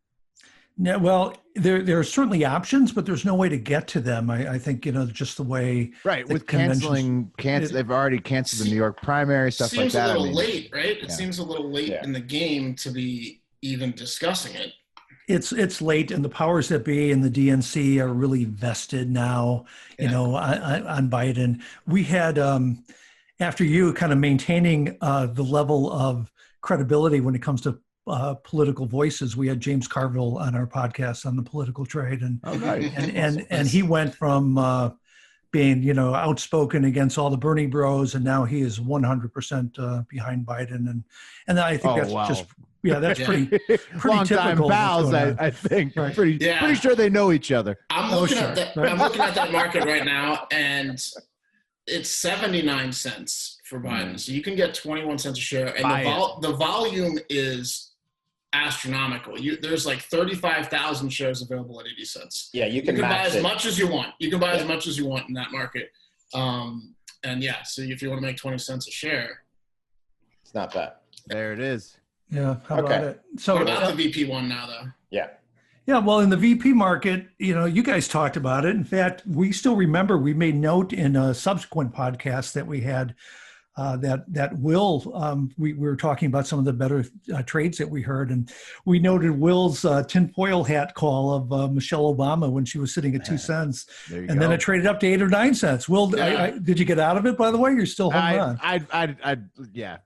[SPEAKER 7] No, well, there are certainly options, but there's no way to get to them. I think, just the way.
[SPEAKER 1] Right. With they've already canceled the New York primary, stuff like that.
[SPEAKER 3] Seems a little late, right? It
[SPEAKER 1] Yeah.
[SPEAKER 3] seems a little late in the game to be even discussing it.
[SPEAKER 7] It's late, and the powers that be and the DNC are really vested now, on Biden. We had, after you kind of maintaining the level of credibility when it comes to political voices, we had James Carville on our podcast on the political trade, and he went from being outspoken against all the Bernie bros, and now he is 100% behind Biden, and I think that's pretty
[SPEAKER 1] long time
[SPEAKER 7] typical.
[SPEAKER 1] pals, I think. Right. Pretty sure they know each other.
[SPEAKER 3] I'm looking at that market right now, and it's 79 cents for Biden. So you can get 21 cents a share, and the volume is astronomical. There's like 35,000 shares available at 80 cents.
[SPEAKER 4] Yeah, you can
[SPEAKER 3] buy as much as you want. You can buy as much as you want in that market. So if you want to make 20 cents a share,
[SPEAKER 4] it's not bad.
[SPEAKER 1] There it is.
[SPEAKER 7] Yeah. How about it? So
[SPEAKER 3] what about the VP one now, though?
[SPEAKER 4] Yeah.
[SPEAKER 7] Yeah, well, in the VP market, you guys talked about it. In fact, we still remember we made note in a subsequent podcast that we had that Will, we were talking about some of the better trades that we heard, and we noted Will's tinfoil hat call of Michelle Obama when she was sitting at 2 cents, and then it traded up to 8 or 9 cents. Will, did you get out of it, by the way? You're still holding on.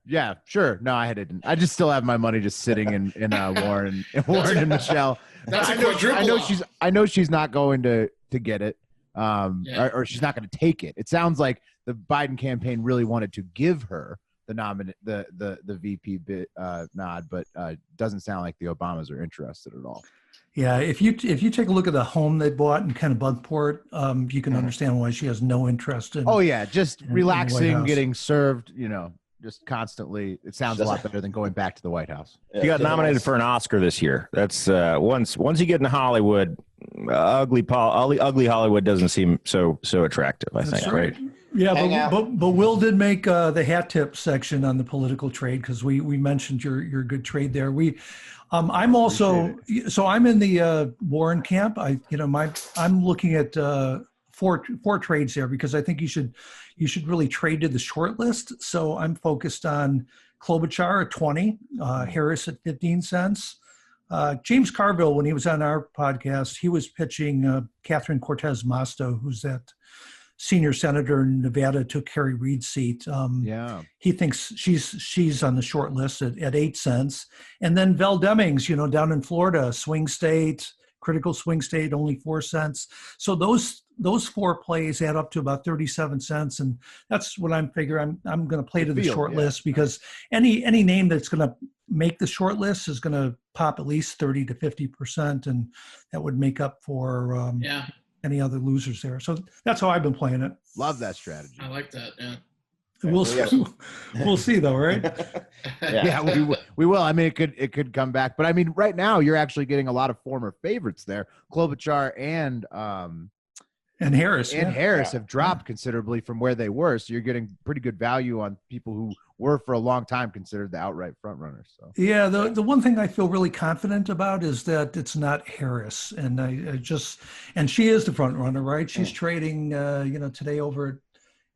[SPEAKER 1] Yeah, sure. No, I didn't. I just still have my money just sitting in Warren and Michelle. I know she's not going to get it, or she's not going to take it. It sounds like the Biden campaign really wanted to give her the VP nod, but doesn't sound like the Obamas are interested at all.
[SPEAKER 7] Yeah, if you take a look at the home they bought in Kennebunkport, you can understand why she has no interest in.
[SPEAKER 1] Oh yeah, just relaxing, getting served, just constantly. It sounds a lot better than going back to the White House.
[SPEAKER 2] You got nominated for an Oscar this year. That's once you get in Hollywood, ugly Hollywood doesn't seem so attractive. I think, right?
[SPEAKER 7] Yeah, but Will did make the hat tip section on the political trade because we mentioned your good trade there. I'm also I'm in the Warren camp. I'm looking at four trades there because I think you should really trade to the short list. So I'm focused on Klobuchar at 20, Harris at 15 cents. James Carville, when he was on our podcast, he was pitching Catherine Cortez Masto, who's that senior senator in Nevada, took Harry Reid's seat. He thinks she's on the short list at 8 cents. And then Val Demings, down in Florida, swing state, critical swing state only 4 cents. So those 4 plays add up to about 37 cents, and that's what I'm figuring. I'm going to play to the short list, because any name that's going to make the short list is going to pop at least 30 to 50%, and that would make up for any other losers there. So that's how I've been playing it.
[SPEAKER 1] Love that strategy.
[SPEAKER 3] I like that. Yeah.
[SPEAKER 7] We'll see though, right?
[SPEAKER 1] Yeah, we will. I mean, it could come back, but I mean, right now you're actually getting a lot of former favorites there. Klobuchar and
[SPEAKER 7] Harris
[SPEAKER 1] have dropped considerably from where they were, so you're getting pretty good value on people who were for a long time considered the outright front runners. So
[SPEAKER 7] yeah, the one thing I feel really confident about is that it's not Harris, and and she is the front runner, right? She's trading today over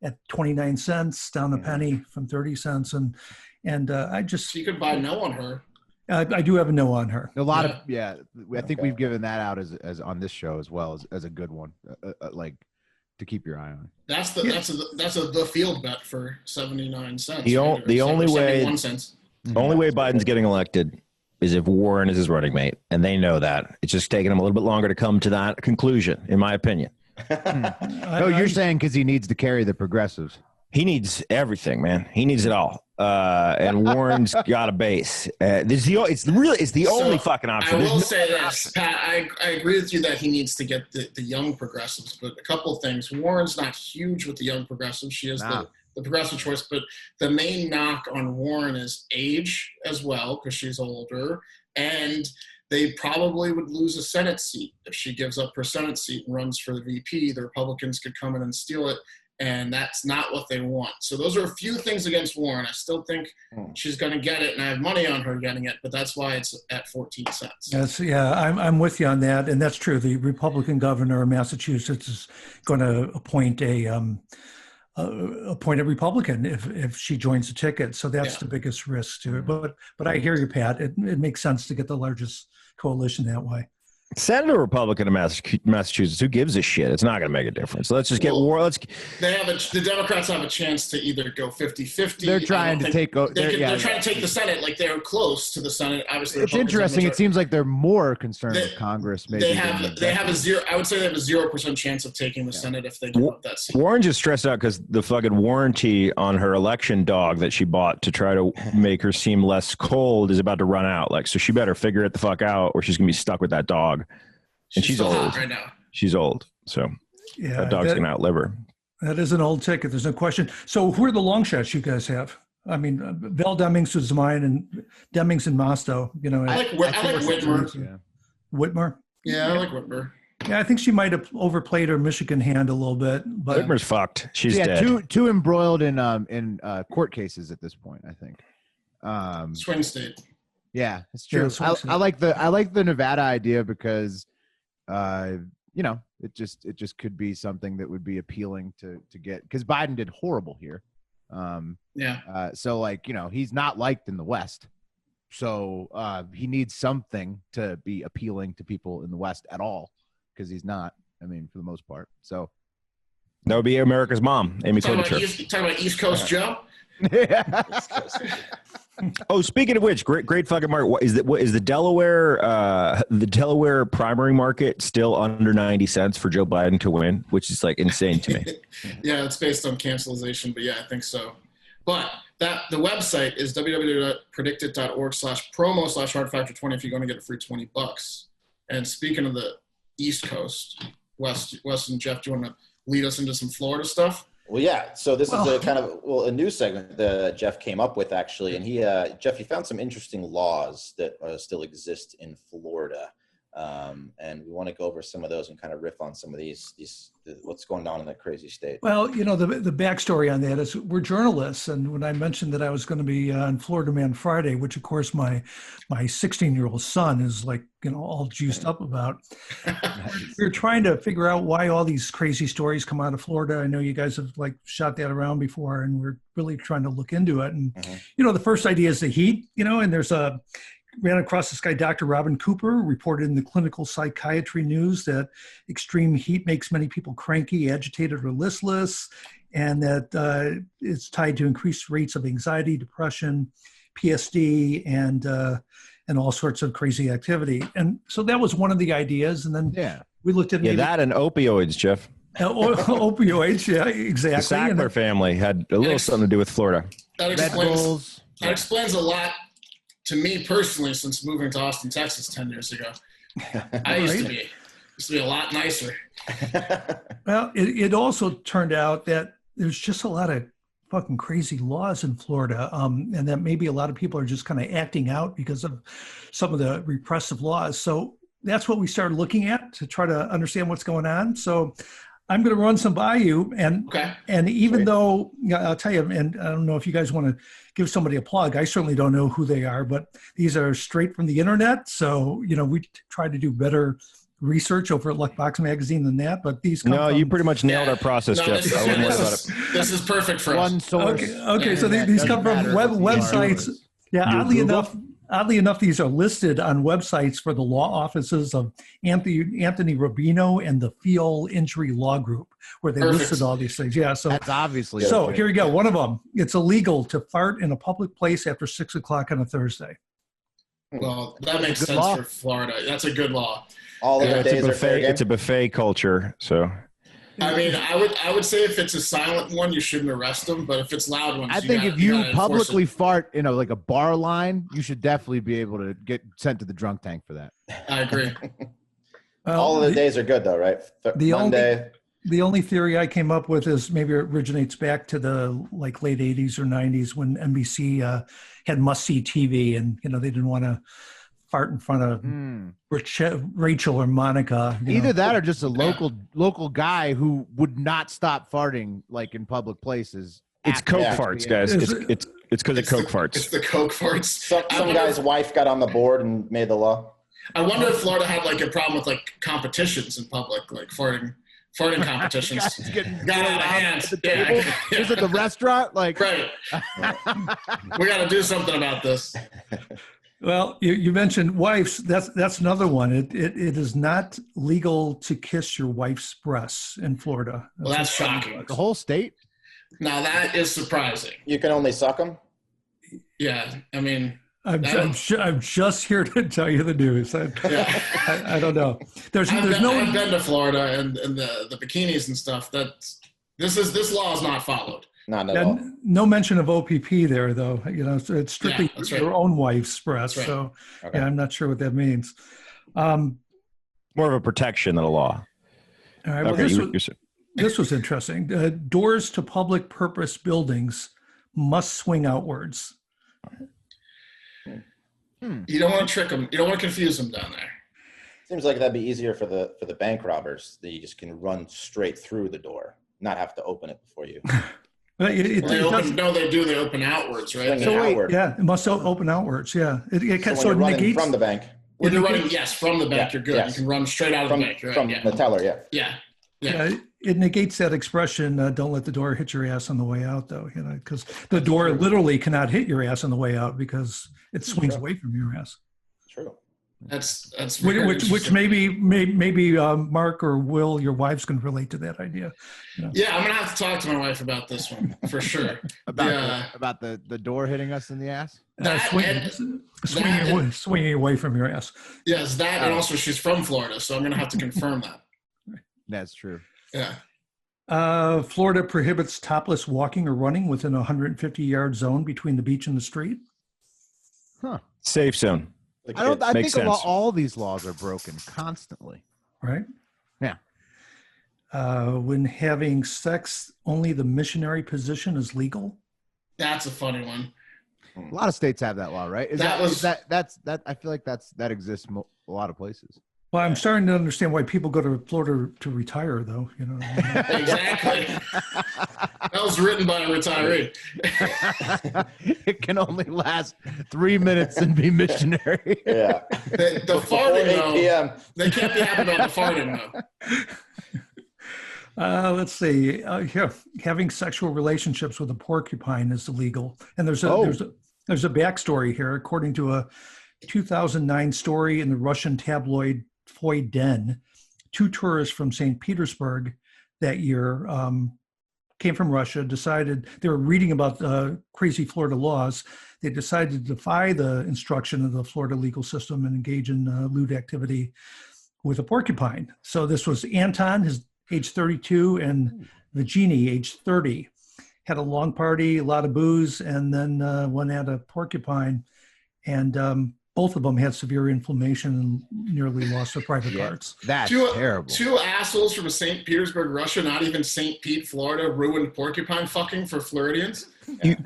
[SPEAKER 7] at 29 cents, down a penny from 30 cents, and I just,
[SPEAKER 3] you could buy no on her.
[SPEAKER 7] I do have a no on her.
[SPEAKER 1] A lot of I think we've given that out as on this show as well as a good one, like to keep your eye on.
[SPEAKER 3] That's the field bet for 79 cents.
[SPEAKER 2] The only way
[SPEAKER 1] Mm-hmm.
[SPEAKER 2] Biden's getting elected is if Warren is his running mate, and they know that. It's just taking him a little bit longer to come to that conclusion, in my opinion.
[SPEAKER 1] No, you're saying because he needs to carry the progressives.
[SPEAKER 2] He needs everything, man. He needs it all. And Warren's got a base. It's the only fucking option.
[SPEAKER 3] I will say this, Pat. I agree with you that he needs to get the young progressives, but a couple of things. Warren's not huge with the young progressives. She is the progressive choice, but the main knock on Warren is age as well, because she's older, and they probably would lose a Senate seat if she gives up her Senate seat and runs for the VP. The Republicans could come in and steal it, and that's not what they want. So those are a few things against Warren. I still think she's going to get it, and I have money on her getting it, but that's why it's at 14 cents.
[SPEAKER 7] I'm with you on that, and that's true. The Republican governor of Massachusetts is going to appoint a Republican if she joins the ticket. So that's the biggest risk to it. But I hear you, Pat. It makes sense to get the largest coalition that way.
[SPEAKER 2] Senator Republican of Massachusetts, who gives a shit? It's not going to make a difference. Let's just get war.
[SPEAKER 3] The Democrats have a chance to either go 50-50.
[SPEAKER 1] They're trying to take.
[SPEAKER 3] They're trying to take the Senate. Like, they're close to the Senate. Obviously,
[SPEAKER 1] it's interesting. It seems like they're more concerned with Congress. Maybe
[SPEAKER 3] they have a zero. I would say they have a 0% chance of taking the Senate if they give up that seat.
[SPEAKER 2] Warren just stressed out because the fucking warranty on her election dog that she bought to try to make her seem less cold is about to run out. Like, so she better figure it the fuck out, or she's gonna be stuck with that dog. And she's old
[SPEAKER 3] right now.
[SPEAKER 2] She's old, so that dog's gonna outlive her.
[SPEAKER 7] That is an old ticket. There's no question. So who are the long shots you guys have? I mean, Val Demings was mine, and Demings and Mosto.
[SPEAKER 3] I like Whitmer.
[SPEAKER 7] Yeah. Whitmer.
[SPEAKER 3] Yeah, I like Whitmer.
[SPEAKER 7] Yeah, I think she might have overplayed her Michigan hand a little bit. But
[SPEAKER 2] Whitmer's fucked. She's dead.
[SPEAKER 1] Too embroiled in court cases at this point, I think.
[SPEAKER 3] Swing state.
[SPEAKER 1] Yeah, it's true. I like the Nevada idea because, it just could be something that would be appealing to get, because Biden did horrible here. So he's not liked in the West. So he needs something to be appealing to people in the West at all, because he's not. I mean, for the most part. So
[SPEAKER 2] that would be America's mom, Amy Klobuchar.
[SPEAKER 3] Talking about East Coast Joe.
[SPEAKER 1] Yeah.
[SPEAKER 2] Oh, speaking of which, great fucking market. Is the Delaware primary market still under 90 cents for Joe Biden to win, which is like insane to me.
[SPEAKER 3] Yeah, it's based on cancelization, but yeah, I think so. But the website is www.predictit.org/promo/hardfactor20 if you're going to get a free $20. And speaking of the East Coast, West and Jeff, do you want to lead us into some Florida stuff?
[SPEAKER 4] Well, yeah. So this is a kind of a new segment that Jeff came up with, actually. And Jeff, you found some interesting laws that still exist in Florida. And we want to go over some of those and kind of riff on some of these what's going on in that crazy state.
[SPEAKER 7] Well, the backstory on that is we're journalists. And when I mentioned that I was going to be on Florida Man Friday, which of course my 16-year-old son is like, all juiced up about, we're trying to figure out why all these crazy stories come out of Florida. I know you guys have shot that around before, and we're really trying to look into it. And, the first idea is the heat, and there's ran across this guy, Dr. Robin Cooper, reported in the Clinical Psychiatry News that extreme heat makes many people cranky, agitated, or listless, and that it's tied to increased rates of anxiety, depression, PSD, and and all sorts of crazy activity. And so that was one of the ideas. And then we looked at maybe,
[SPEAKER 2] that and opioids, Jeff.
[SPEAKER 7] Opioids, yeah, exactly.
[SPEAKER 2] The Sackler family had a little something to do with Florida.
[SPEAKER 3] That explains a lot to me personally since moving to Austin, Texas 10 years ago. I used to be a lot nicer.
[SPEAKER 7] Well, it also turned out that there's just a lot of fucking crazy laws in Florida, and that maybe a lot of people are just kind of acting out because of some of the repressive laws. So that's what we started looking at to try to understand what's going on. So I'm going to run some by you, and even though I'll tell you, and I don't know if you guys want to give somebody a plug. I certainly don't know who they are, but these are straight from the internet. So we try to do better research over at Luckbox Magazine than that. But these
[SPEAKER 2] you pretty much nailed our process, Jeff. I wouldn't worry about it.
[SPEAKER 3] This is perfect for
[SPEAKER 1] one
[SPEAKER 3] us.
[SPEAKER 1] source.
[SPEAKER 7] Okay. So these come from websites. Yeah, oddly enough, these are listed on websites for the law offices of Anthony Rubino and the Field Injury Law Group, where they listed all these things. Yeah, so
[SPEAKER 1] that's obviously
[SPEAKER 7] so. Here we go. One of them: it's illegal to fart in a public place after 6 o'clock on a Thursday.
[SPEAKER 3] Well, that makes sense for Florida. That's a good law.
[SPEAKER 4] All of the days are fair game.
[SPEAKER 2] It's a buffet culture, so.
[SPEAKER 3] I mean, I would say if it's a silent one, you shouldn't arrest them. But if it's loud ones,
[SPEAKER 1] I think if you publicly fart in like a bar line, you should definitely be able to get sent to the drunk tank for that.
[SPEAKER 3] I agree.
[SPEAKER 4] All of the days are good, though, right? Monday.
[SPEAKER 7] The only theory I came up with is maybe it originates back to the late 80s or 90s when NBC had must-see TV, and they didn't want to fart in front of Rachel or Monica.
[SPEAKER 1] Either that or just a local guy who would not stop farting in public places.
[SPEAKER 2] It's Coke farts, guys. It's because of Coke farts.
[SPEAKER 3] It's the Coke farts.
[SPEAKER 4] Some guy's wife got on the board and made the law.
[SPEAKER 3] I wonder if Florida had a problem with competitions in public, like farting competitions. Got out of hand.
[SPEAKER 1] Is it the restaurant? Right.
[SPEAKER 3] We got to do something about this.
[SPEAKER 7] Well, you mentioned wives. That's another one. It is not legal to kiss your wife's breasts in Florida.
[SPEAKER 3] That's shocking.
[SPEAKER 1] The whole state?
[SPEAKER 3] Now that is surprising.
[SPEAKER 4] You can only suck them?
[SPEAKER 3] Yeah, I mean,
[SPEAKER 7] I'm just here to tell you the news. I don't know.
[SPEAKER 3] I've been to Florida and the bikinis and stuff. This law is not followed.
[SPEAKER 4] Not at all.
[SPEAKER 7] No mention of OPP there, though. So it's strictly your own wife's breast.
[SPEAKER 3] Right.
[SPEAKER 7] So I'm not sure what that means.
[SPEAKER 2] More of a protection than a law.
[SPEAKER 7] All right. Well, this was interesting. Doors to public purpose buildings must swing outwards.
[SPEAKER 3] You don't want to trick them. You don't want to confuse them down there.
[SPEAKER 4] Seems like that'd be easier for the bank robbers. That you just can run straight through the door, not have to open it before you.
[SPEAKER 3] They open outwards, right?
[SPEAKER 7] It must open outwards. Yeah, it
[SPEAKER 4] so negates from the bank.
[SPEAKER 3] When you're running, from the bank, you're good. Yes. You can run straight out of the bank, right?
[SPEAKER 4] From the teller,
[SPEAKER 3] Yeah.
[SPEAKER 7] It negates that expression. Don't let the door hit your ass on the way out, though. Because the door literally cannot hit your ass on the way out because it swings away from your ass.
[SPEAKER 4] True.
[SPEAKER 3] That's
[SPEAKER 7] which maybe Mark or Will, your wives, can relate to that idea.
[SPEAKER 3] Yeah, I'm gonna have to talk to my wife about this one for sure.
[SPEAKER 1] about the door hitting us in the ass.
[SPEAKER 7] Swinging away from your ass.
[SPEAKER 3] Yes, that and also she's from Florida, so I'm gonna have to confirm that.
[SPEAKER 1] That's true.
[SPEAKER 3] Yeah.
[SPEAKER 7] Florida prohibits topless walking or running within a 150-yard zone between the beach and the street.
[SPEAKER 1] Huh.
[SPEAKER 2] Safe zone.
[SPEAKER 1] I think all these laws are broken constantly.
[SPEAKER 7] Right?
[SPEAKER 1] Yeah.
[SPEAKER 7] When having sex, only the missionary position is legal.
[SPEAKER 3] That's a funny one.
[SPEAKER 1] A lot of states have that law, right? I feel like that exists a lot of places.
[SPEAKER 7] Well, I'm starting to understand why people go to Florida to retire, though.
[SPEAKER 3] Exactly. That was written by a retiree.
[SPEAKER 1] It can only last 3 minutes and be missionary.
[SPEAKER 4] Yeah.
[SPEAKER 3] The farting, though. They can't be happy about the farting, though.
[SPEAKER 7] Let's see. Having sexual relationships with a porcupine is illegal, and there's a backstory here. According to a 2009 story in the Russian tabloid Foy Den, 2 tourists from St. Petersburg that year came from Russia, decided they were reading about crazy Florida laws. They decided to defy the instruction of the Florida legal system and engage in lewd activity with a porcupine. So this was Anton, his age 32, and Virginie, age 30. Had a long party, a lot of booze, and then one had a porcupine. And both of them had severe inflammation and nearly lost their private parts.
[SPEAKER 1] That's terrible.
[SPEAKER 3] Two assholes from St. Petersburg, Russia, not even St. Pete, Florida, ruined porcupine fucking for Floridians.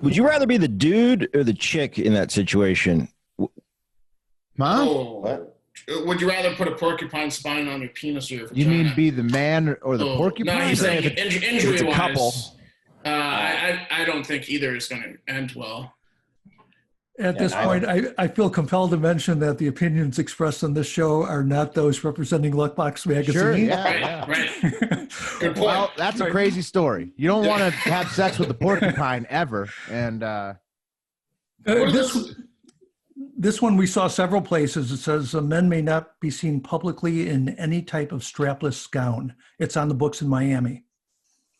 [SPEAKER 2] Would you rather be the dude or the chick in that situation?
[SPEAKER 1] Huh?
[SPEAKER 3] Oh. What? Would you rather put a porcupine spine on your penis or your vagina?
[SPEAKER 1] You mean be the man or the porcupine?
[SPEAKER 3] No, he's saying injury-wise.
[SPEAKER 2] It's a couple.
[SPEAKER 3] I don't think either is going to end well.
[SPEAKER 7] At this point, I feel compelled to mention that the opinions expressed on this show are not those representing Luckbox Magazine.
[SPEAKER 1] Sure, yeah.
[SPEAKER 3] Right. Good point.
[SPEAKER 1] Well, that's a crazy story. You don't want to have sex with the porcupine ever. And
[SPEAKER 7] this one we saw several places. It says men may not be seen publicly in any type of strapless gown. It's on the books in Miami.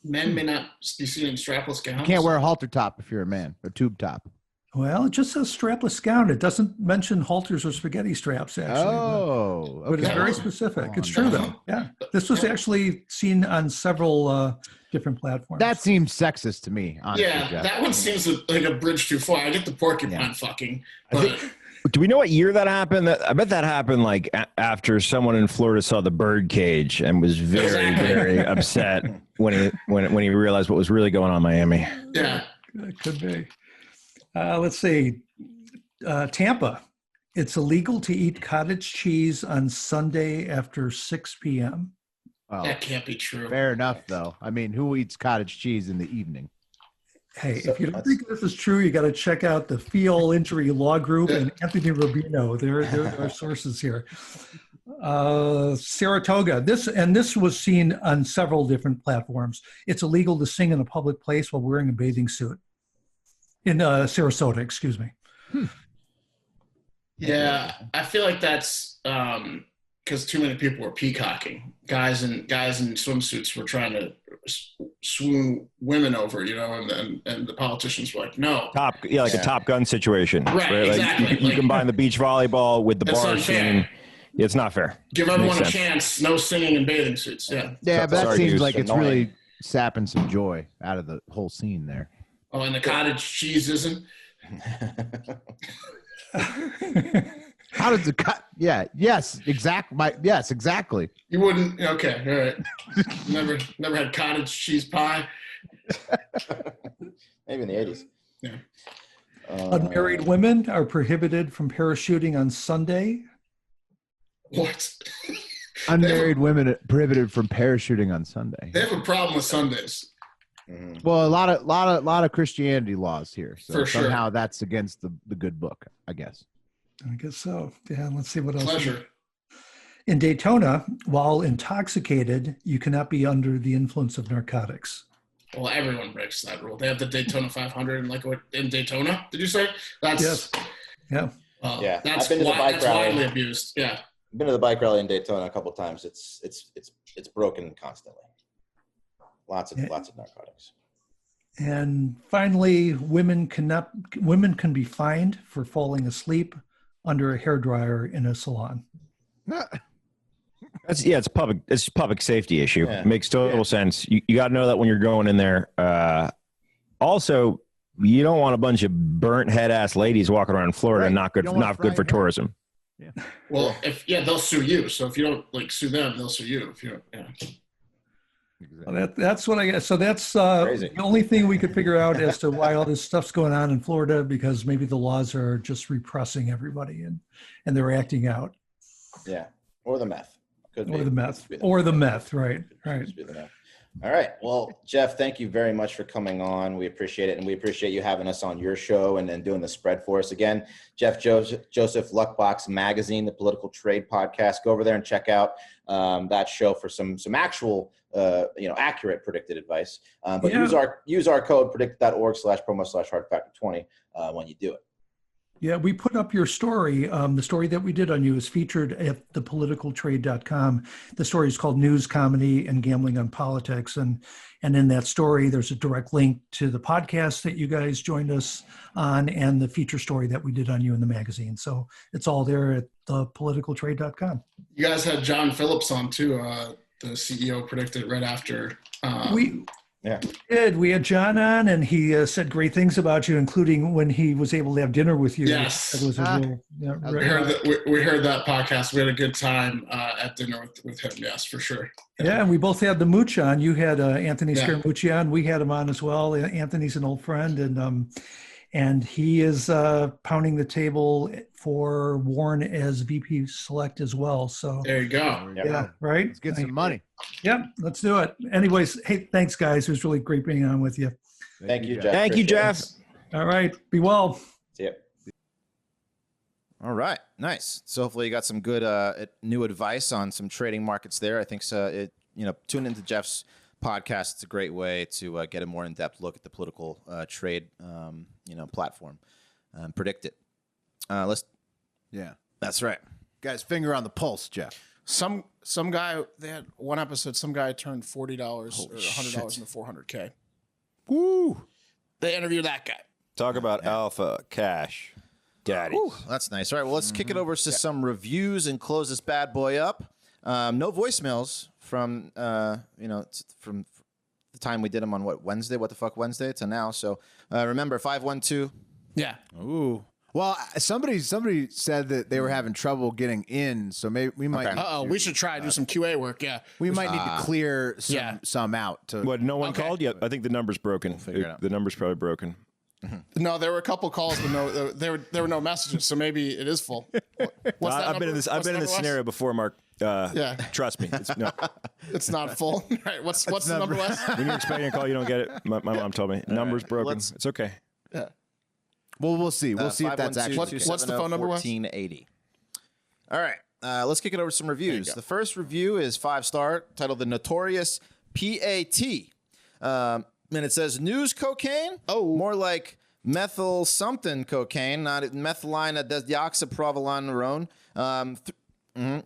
[SPEAKER 3] Men may not be seen in strapless gowns?
[SPEAKER 1] you can't wear a halter top if you're a man, or tube top.
[SPEAKER 7] Well, it just says strapless gown. It doesn't mention halters or spaghetti straps, actually.
[SPEAKER 1] Oh,
[SPEAKER 7] but it's
[SPEAKER 1] okay.
[SPEAKER 7] very specific. It's true, though. Yeah. This was actually seen on several different platforms.
[SPEAKER 1] That seems sexist to me, honestly,
[SPEAKER 3] Yeah,
[SPEAKER 1] Jeff.
[SPEAKER 3] that one seems like a bridge too far. I get the porcupine fucking, but
[SPEAKER 2] Do we know what year that happened? I bet that happened like after someone in Florida saw the bird cage and was very, very upset when he realized what was really going on in Miami.
[SPEAKER 3] yeah.
[SPEAKER 7] It could be. Let's see. Tampa. It's illegal to eat cottage cheese on Sunday after 6 p.m.
[SPEAKER 1] Oh,
[SPEAKER 3] That can't be true.
[SPEAKER 1] fair enough, though. I mean, who eats cottage cheese in the evening?
[SPEAKER 7] Hey, if you don't think this is true, you got to check out the Field Injury Law Group and Anthony Rubino. There are sources here. Saratoga. This was seen on several different platforms. It's illegal to sing in a public place while wearing a bathing suit. In Sarasota, excuse me.
[SPEAKER 3] Yeah, I feel like that's because too many people were peacocking. Guys in swimsuits were trying to swoon women over, and the politicians were like, no.
[SPEAKER 2] A Top Gun situation.
[SPEAKER 3] Right,
[SPEAKER 2] Like,
[SPEAKER 3] exactly.
[SPEAKER 2] you combine the beach volleyball with the
[SPEAKER 3] That's
[SPEAKER 2] bar
[SPEAKER 3] unfair.
[SPEAKER 2] scene. It's not fair.
[SPEAKER 3] Give everyone
[SPEAKER 2] Makes
[SPEAKER 3] a
[SPEAKER 2] sense.
[SPEAKER 3] chance. No singing in bathing suits. Yeah.
[SPEAKER 1] Yeah, but that
[SPEAKER 2] Sorry,
[SPEAKER 1] seems
[SPEAKER 2] dude.
[SPEAKER 1] like it's
[SPEAKER 4] Annoying.
[SPEAKER 1] really sapping some joy out of the whole scene there.
[SPEAKER 3] Oh, and the cottage cheese isn't.
[SPEAKER 1] How does the cut? Yeah. Yes. Yes. Exactly.
[SPEAKER 3] You wouldn't. Okay. All right. Never had cottage cheese pie.
[SPEAKER 4] Maybe in the 80s.
[SPEAKER 3] Yeah.
[SPEAKER 7] Unmarried women are prohibited from parachuting on Sunday.
[SPEAKER 3] What?
[SPEAKER 1] Unmarried women prohibited from parachuting on Sunday.
[SPEAKER 3] They have a problem with Sundays.
[SPEAKER 1] Well, a lot of Christianity laws here. So
[SPEAKER 3] For sure.
[SPEAKER 1] somehow that's against the good book, I guess.
[SPEAKER 7] I guess so. Yeah, let's see what else.
[SPEAKER 3] Pleasure.
[SPEAKER 7] In Daytona, while intoxicated, you cannot be under the influence of narcotics.
[SPEAKER 3] Well, everyone breaks that rule. They have the Daytona 500 in Daytona. Did you say? That's
[SPEAKER 7] Yes. Yeah.
[SPEAKER 3] well,
[SPEAKER 4] Yeah,
[SPEAKER 3] That's
[SPEAKER 4] I've been to the bike
[SPEAKER 3] that's
[SPEAKER 4] rally.
[SPEAKER 3] widely abused. Yeah.
[SPEAKER 4] I've been to the bike rally in Daytona a couple times. It's broken constantly. Lots of narcotics.
[SPEAKER 7] And finally, women can be fined for falling asleep under a hairdryer in a salon.
[SPEAKER 2] It's a public safety issue.
[SPEAKER 4] Yeah.
[SPEAKER 2] It makes total sense. You got to know that when you're going in there. Also, you don't want a bunch of burnt head ass ladies walking around Florida.
[SPEAKER 1] Right.
[SPEAKER 2] Not good.
[SPEAKER 1] You don't want
[SPEAKER 2] Not good for
[SPEAKER 1] fried hair.
[SPEAKER 2] tourism.
[SPEAKER 3] Well, they'll sue you. So if you don't sue them, they'll sue you. If you don't, yeah.
[SPEAKER 7] Well, that's what I guess. So that's
[SPEAKER 4] Crazy.
[SPEAKER 7] the only thing we could figure out as to why all this stuff's going on in Florida, because maybe the laws are just repressing everybody and they're acting out.
[SPEAKER 4] Yeah, or the meth. Could
[SPEAKER 7] Or
[SPEAKER 4] be.
[SPEAKER 7] the meth.
[SPEAKER 4] Could be
[SPEAKER 7] Or the meth, right.
[SPEAKER 4] Could be the meth. All right. Well, Jeff, thank you very much for coming on. We appreciate it. And we appreciate you having us on your show and doing the spread for us. Again, Jeff Joseph, Luckbox Magazine, the political trade podcast. Go over there and check out that show for some actual, accurate predicted advice. But
[SPEAKER 7] Yeah.
[SPEAKER 4] use our code predict.org/promo/hardfactor20 when you do it.
[SPEAKER 7] Yeah, we put up your story. The story that we did on you is featured at thepoliticaltrade.com. The story is called News, Comedy, and Gambling on Politics. And in that story, there's a direct link to the podcast that you guys joined us on and the feature story that we did on you in the magazine. So it's all there at thepoliticaltrade.com.
[SPEAKER 3] You guys had John Phillips on too. The CEO predicted right after.
[SPEAKER 7] We did. We had John on, and he said great things about you, including when he was able to have dinner with you.
[SPEAKER 3] Yes.
[SPEAKER 7] It was a real,
[SPEAKER 3] we heard that podcast. We had a good time at dinner with him. Yes, for sure.
[SPEAKER 7] Yeah, and we both had the Mooch on. You had Anthony Scaramucci on. We had him on as well. Anthony's an old friend, and he is pounding the table for Warren as VP Select as well. So
[SPEAKER 3] there you go.
[SPEAKER 7] Yeah, right.
[SPEAKER 1] Let's get some money.
[SPEAKER 7] Yeah, let's do it. Anyways, hey, thanks, guys. It was really great being on with you.
[SPEAKER 4] Thank you, Jeff.
[SPEAKER 2] Thank you, Jeff.
[SPEAKER 7] All right, be well.
[SPEAKER 4] See ya. All right, nice. So hopefully you got some good new advice on some trading markets there. I think so. Tune into Jeff's podcast. It's a great way to get a more in-depth look at the political trade, platform, and predict it. That's right.
[SPEAKER 1] Guys, finger on the pulse, Jeff.
[SPEAKER 3] Some guy, they had one episode, some guy turned $40 or $100 into 400K.
[SPEAKER 1] Woo!
[SPEAKER 3] They interviewed that guy.
[SPEAKER 2] Talk about alpha cash daddies.
[SPEAKER 4] Ooh, that's nice. All right, well, let's kick it over to some reviews and close this bad boy up. No voicemails from from the time we did them on Wednesday? What the fuck Wednesday to now. So remember 512.
[SPEAKER 3] Yeah.
[SPEAKER 1] Ooh. Well, somebody said that they were having trouble getting in, so maybe we might.
[SPEAKER 3] Okay. We should try to do some QA work. Yeah.
[SPEAKER 1] We might need to clear some out.
[SPEAKER 2] What? No one called yet? I think the number's broken.
[SPEAKER 4] figure it out.
[SPEAKER 2] The number's probably broken.
[SPEAKER 3] No, there were a couple calls, but there were no messages, so maybe it is full. What's that
[SPEAKER 2] I've been in this. I've been in this scenario before, Mark.
[SPEAKER 3] Yeah.
[SPEAKER 2] Trust me.
[SPEAKER 3] It's not full. Right. What's the number, Wes?
[SPEAKER 2] When you're expecting a call, you don't get it. My mom told me. Number's broken. It's okay.
[SPEAKER 3] Yeah.
[SPEAKER 1] Well, we'll see. We'll see if that's actually.
[SPEAKER 3] What's the phone number, Wes?
[SPEAKER 4] 1480. All right. Let's kick it over to some reviews. The first review is 5-star, titled "The Notorious PAT," and it says news cocaine. Oh, more like methyl something cocaine, not methyline deoxyprovolone.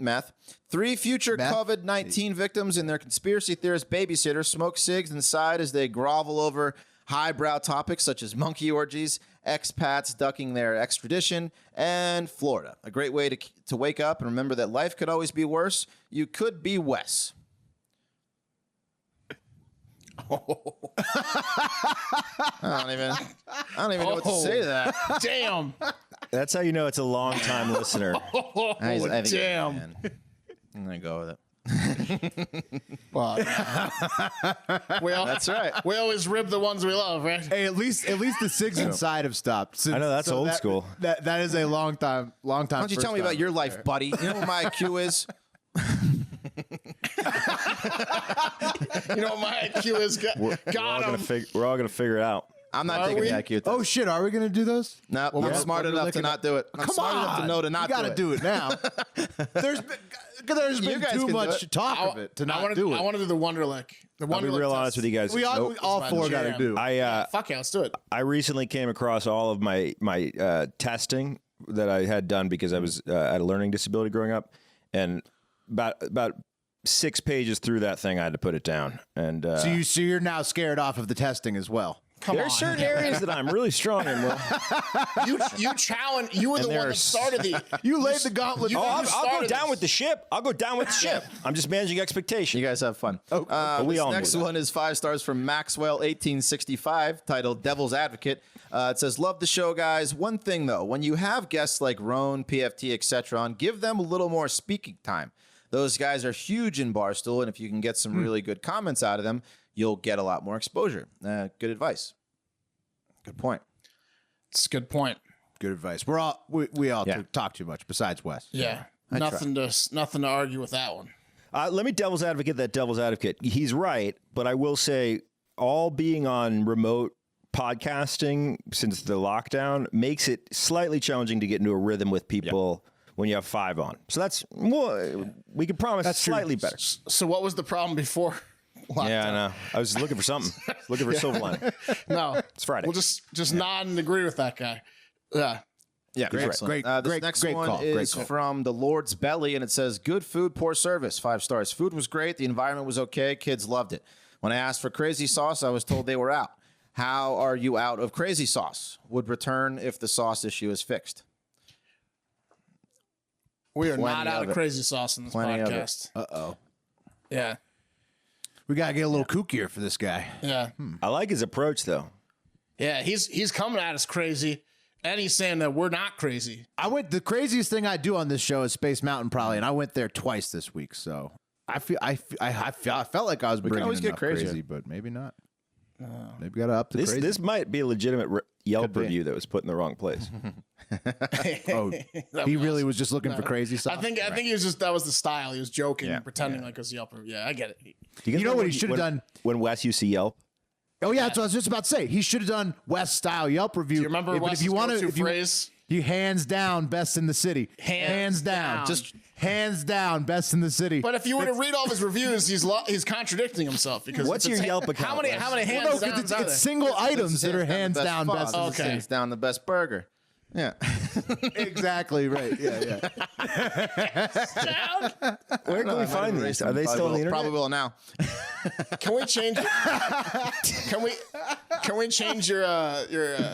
[SPEAKER 4] Meth. 3 future COVID-19 victims and their conspiracy theorist babysitter smoke cigs inside as they grovel over highbrow topics such as monkey orgies, expats ducking their extradition, and Florida. A great way to wake up and remember that life could always be worse. You could be Wes. I don't even know what to say to that.
[SPEAKER 3] Damn.
[SPEAKER 2] That's how you know it's a long time listener.
[SPEAKER 4] I think
[SPEAKER 3] damn.
[SPEAKER 4] I'm gonna go with it.
[SPEAKER 3] Well, that's right. We always rib the ones we love, right?
[SPEAKER 1] Hey, at least the cigs inside have stopped.
[SPEAKER 2] I know that's old school.
[SPEAKER 1] That is a long time.
[SPEAKER 4] Why don't you tell me about your life, buddy? You know what my IQ is?
[SPEAKER 3] You know what my IQ is?
[SPEAKER 2] We're all gonna figure it out.
[SPEAKER 4] I'm not taking the IQ test.
[SPEAKER 1] Oh shit, are we gonna do those?
[SPEAKER 4] No, I'm smart enough to not do it. I'm smart enough to know to not do it.
[SPEAKER 1] You gotta do it now. There's been too much talk of it to not do it.
[SPEAKER 3] I want to do the Wonderlick.
[SPEAKER 2] I'll be real honest with you guys.
[SPEAKER 1] We all four gotta do.
[SPEAKER 3] Fuck yeah, let's do it.
[SPEAKER 2] I recently came across all of my testing that I had done because I was at a learning disability growing up, and about 6 pages through that thing, I had to put it down. And
[SPEAKER 1] so you're now scared off of the testing as well.
[SPEAKER 2] There are certain areas that I'm really strong in. Will.
[SPEAKER 3] You challenge. You were the one that started the.
[SPEAKER 1] You laid the gauntlet.
[SPEAKER 2] I'll go down with the ship. I'll go down with the ship. I'm just managing expectation.
[SPEAKER 4] You guys have fun.
[SPEAKER 2] We all
[SPEAKER 4] next one is 5 stars from Maxwell 1865, titled "Devil's Advocate." It says, "Love the show, guys. One thing though, when you have guests like Roan, PFT, etc., on, give them a little more speaking time. Those guys are huge in Barstool, and if you can get some really good comments out of them, you'll get a lot more exposure." Good advice. Good point.
[SPEAKER 3] It's a good point.
[SPEAKER 1] Good advice. We all talk too much. Besides Wes.
[SPEAKER 3] Yeah. Nothing to argue with that one.
[SPEAKER 2] Let me devil's advocate. He's right, but I will say all being on remote podcasting since the lockdown makes it slightly challenging to get into a rhythm with people when you have 5 on. So that's we can promise that's slightly better.
[SPEAKER 3] So what was the problem before? Lockdown?
[SPEAKER 2] Yeah, I know. I was looking for something. Looking for silver lining.
[SPEAKER 3] No,
[SPEAKER 2] it's Friday.
[SPEAKER 3] We'll just nod and agree with that guy. Yeah.
[SPEAKER 2] Yeah,
[SPEAKER 1] Great,
[SPEAKER 4] Excellent.
[SPEAKER 1] great,
[SPEAKER 4] This
[SPEAKER 1] great,
[SPEAKER 4] next
[SPEAKER 1] great
[SPEAKER 4] one
[SPEAKER 1] call. Great
[SPEAKER 4] is
[SPEAKER 1] call.
[SPEAKER 4] from the Lord's Belly, and it says, good food, poor service, 5 stars. Food was great. The environment was okay. Kids loved it. When I asked for crazy sauce, I was told they were out. How are you out of crazy sauce? Would return if the sauce issue is fixed.
[SPEAKER 3] We are
[SPEAKER 4] Plenty
[SPEAKER 3] not out
[SPEAKER 4] of
[SPEAKER 3] of
[SPEAKER 4] it.
[SPEAKER 3] crazy sauce in this
[SPEAKER 4] Plenty of it.
[SPEAKER 3] podcast.
[SPEAKER 1] Uh-oh.
[SPEAKER 3] Yeah.
[SPEAKER 1] We got to get a little kookier for this guy.
[SPEAKER 3] Yeah.
[SPEAKER 2] I like his approach though.
[SPEAKER 3] Yeah. He's coming at us crazy, and he's saying that we're not crazy.
[SPEAKER 1] The craziest thing I do on this show is Space Mountain probably, and I went there twice this week, so I felt like I was bringing
[SPEAKER 4] always get
[SPEAKER 1] enough
[SPEAKER 4] crazier.
[SPEAKER 1] crazy, but maybe not. Maybe got to up the
[SPEAKER 2] This
[SPEAKER 1] crazy.
[SPEAKER 2] this might be a legitimate Yelp
[SPEAKER 1] be.
[SPEAKER 2] review that was put in the wrong place.
[SPEAKER 1] Oh, he really was just looking for crazy stuff.
[SPEAKER 3] I think he was just, that was the style. He was joking, pretending like it was Yelp. Yeah, I get it.
[SPEAKER 2] Do guys
[SPEAKER 1] You know
[SPEAKER 2] remember
[SPEAKER 1] what he should have done?
[SPEAKER 2] when Wes used to Yelp?
[SPEAKER 1] Oh yeah, that's what I was just about to say. He should have done West style Yelp review.
[SPEAKER 3] Do you remember
[SPEAKER 1] But
[SPEAKER 3] Wes's go-to phrase?
[SPEAKER 1] You hands down best in the city.
[SPEAKER 3] Hands down.
[SPEAKER 1] Just hands down best in the city.
[SPEAKER 3] But if you were to read all of his reviews, he's contradicting himself because
[SPEAKER 2] What's your Yelp account?
[SPEAKER 3] How many
[SPEAKER 2] Wes?
[SPEAKER 3] hands
[SPEAKER 1] no, 'cause
[SPEAKER 3] downs are there?
[SPEAKER 1] it's single items that are hands
[SPEAKER 4] the
[SPEAKER 1] down best.
[SPEAKER 4] pho.
[SPEAKER 1] In the
[SPEAKER 3] Okay.
[SPEAKER 4] Hands down the best burger. Yeah.
[SPEAKER 1] Exactly right. Yeah, yeah.
[SPEAKER 2] Where can we find these? Are they still on the internet?
[SPEAKER 4] Probably will now.
[SPEAKER 3] Can we change? Can we change your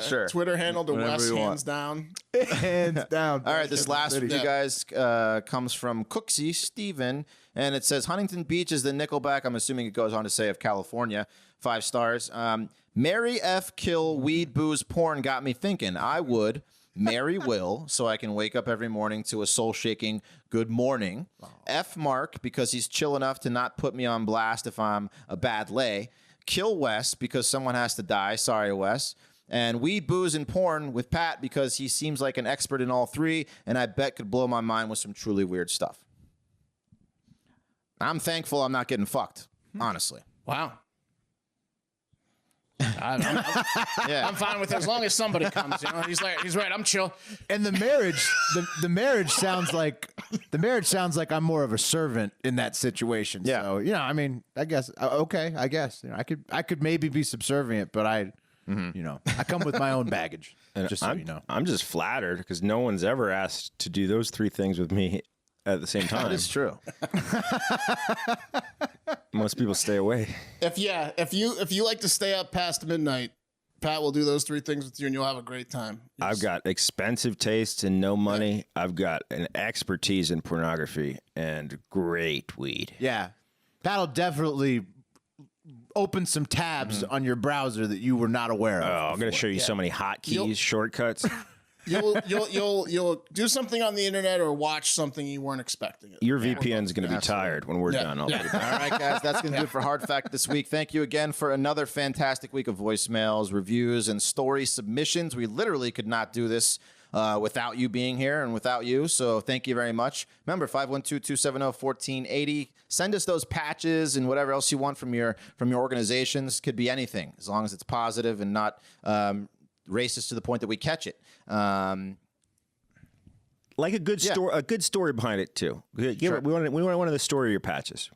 [SPEAKER 4] Sure.
[SPEAKER 3] Twitter handle to
[SPEAKER 4] Whatever
[SPEAKER 3] Wes
[SPEAKER 4] you want.
[SPEAKER 3] hands down?
[SPEAKER 1] Hands down.
[SPEAKER 4] All right, this last one, you
[SPEAKER 3] Yeah.
[SPEAKER 4] guys, comes from Cooksey Steven, and it says Huntington Beach is the Nickelback. I'm assuming it goes on to say of California. 5 stars. Mary F. Kill Weed Booze Porn got me thinking. I would marry Will so I can wake up every morning to a soul-shaking good morning. F. Mark because he's chill enough to not put me on blast if I'm a bad lay. Kill Wes because someone has to die. Sorry, Wes. And weed, booze, and porn with Pat because he seems like an expert in all 3, and I bet could blow my mind with some truly weird stuff. I'm thankful I'm not getting fucked, honestly.
[SPEAKER 3] Wow. I'm fine with it as long as somebody comes. You know, he's right. I'm chill.
[SPEAKER 1] And the marriage, the marriage sounds like I'm more of a servant in that situation.
[SPEAKER 4] Yeah.
[SPEAKER 1] So I mean, I guess okay. I guess I could maybe be subservient, but I come with my own baggage. Just so you know.
[SPEAKER 2] I'm just flattered because no one's ever asked to do those 3 things with me at the same time.
[SPEAKER 4] That is true.
[SPEAKER 2] Most people stay away.
[SPEAKER 3] If you like to stay up past midnight, Pat will do those 3 things with you, and you'll have a great time.
[SPEAKER 2] I've got expensive tastes and no money. I've got an expertise in pornography and great weed.
[SPEAKER 1] Yeah, that'll definitely open some tabs on your browser that you were not aware of.
[SPEAKER 2] Oh, I'm going to show you so many hotkeys, shortcuts.
[SPEAKER 3] You'll do something on the internet or watch something you weren't expecting.
[SPEAKER 2] Your VPN's going to be tired when we're done. I'll put it back.
[SPEAKER 4] All right, guys, that's going to do it for Hard Fact this week. Thank you again for another fantastic week of voicemails, reviews, and story submissions. We literally could not do this without you being here and without you, so thank you very much. Remember, 512-270-1480. Send us those patches and whatever else you want from your organizations. Could be anything, as long as it's positive and not racist to the point that we catch it.
[SPEAKER 2] Like a good story behind it too.
[SPEAKER 4] Sure.
[SPEAKER 2] We want one of the story of your patches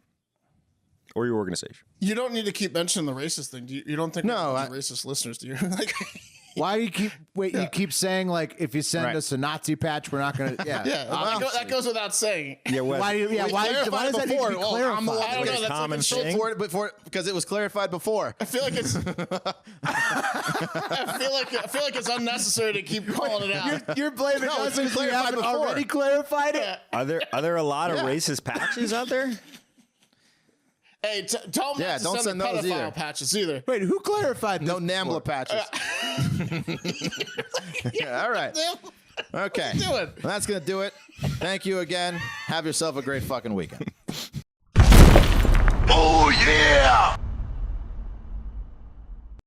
[SPEAKER 2] or your organization.
[SPEAKER 3] You don't need to keep mentioning the racist thing. You don't think
[SPEAKER 4] No,
[SPEAKER 3] we're racist listeners, do you?
[SPEAKER 1] Why do you keep You keep saying like if you send us a Nazi patch, we're not gonna. Yeah,
[SPEAKER 3] that goes without saying.
[SPEAKER 2] Yeah,
[SPEAKER 1] Why does that need to be clarified?
[SPEAKER 3] I don't know. That's
[SPEAKER 2] common
[SPEAKER 3] like
[SPEAKER 2] thing.
[SPEAKER 4] Before, because it was clarified before.
[SPEAKER 3] I feel like it's. I feel like it's unnecessary to keep calling it out.
[SPEAKER 1] You're blaming
[SPEAKER 4] No,
[SPEAKER 1] us
[SPEAKER 4] it's been
[SPEAKER 1] because we
[SPEAKER 4] clarified
[SPEAKER 1] haven't
[SPEAKER 4] before.
[SPEAKER 1] already clarified it.
[SPEAKER 2] Are there a lot of racist patches out there?
[SPEAKER 3] Hey, tell them not to
[SPEAKER 4] don't
[SPEAKER 3] send the
[SPEAKER 4] send those
[SPEAKER 3] pedophile
[SPEAKER 4] either.
[SPEAKER 3] patches either.
[SPEAKER 1] Wait, who clarified this?
[SPEAKER 4] No NAMBLA patches. Yeah, all right. Okay.
[SPEAKER 3] What are you doing?
[SPEAKER 4] Well, that's going to do it. Thank you again. Have yourself a great fucking weekend.
[SPEAKER 8] Oh, yeah!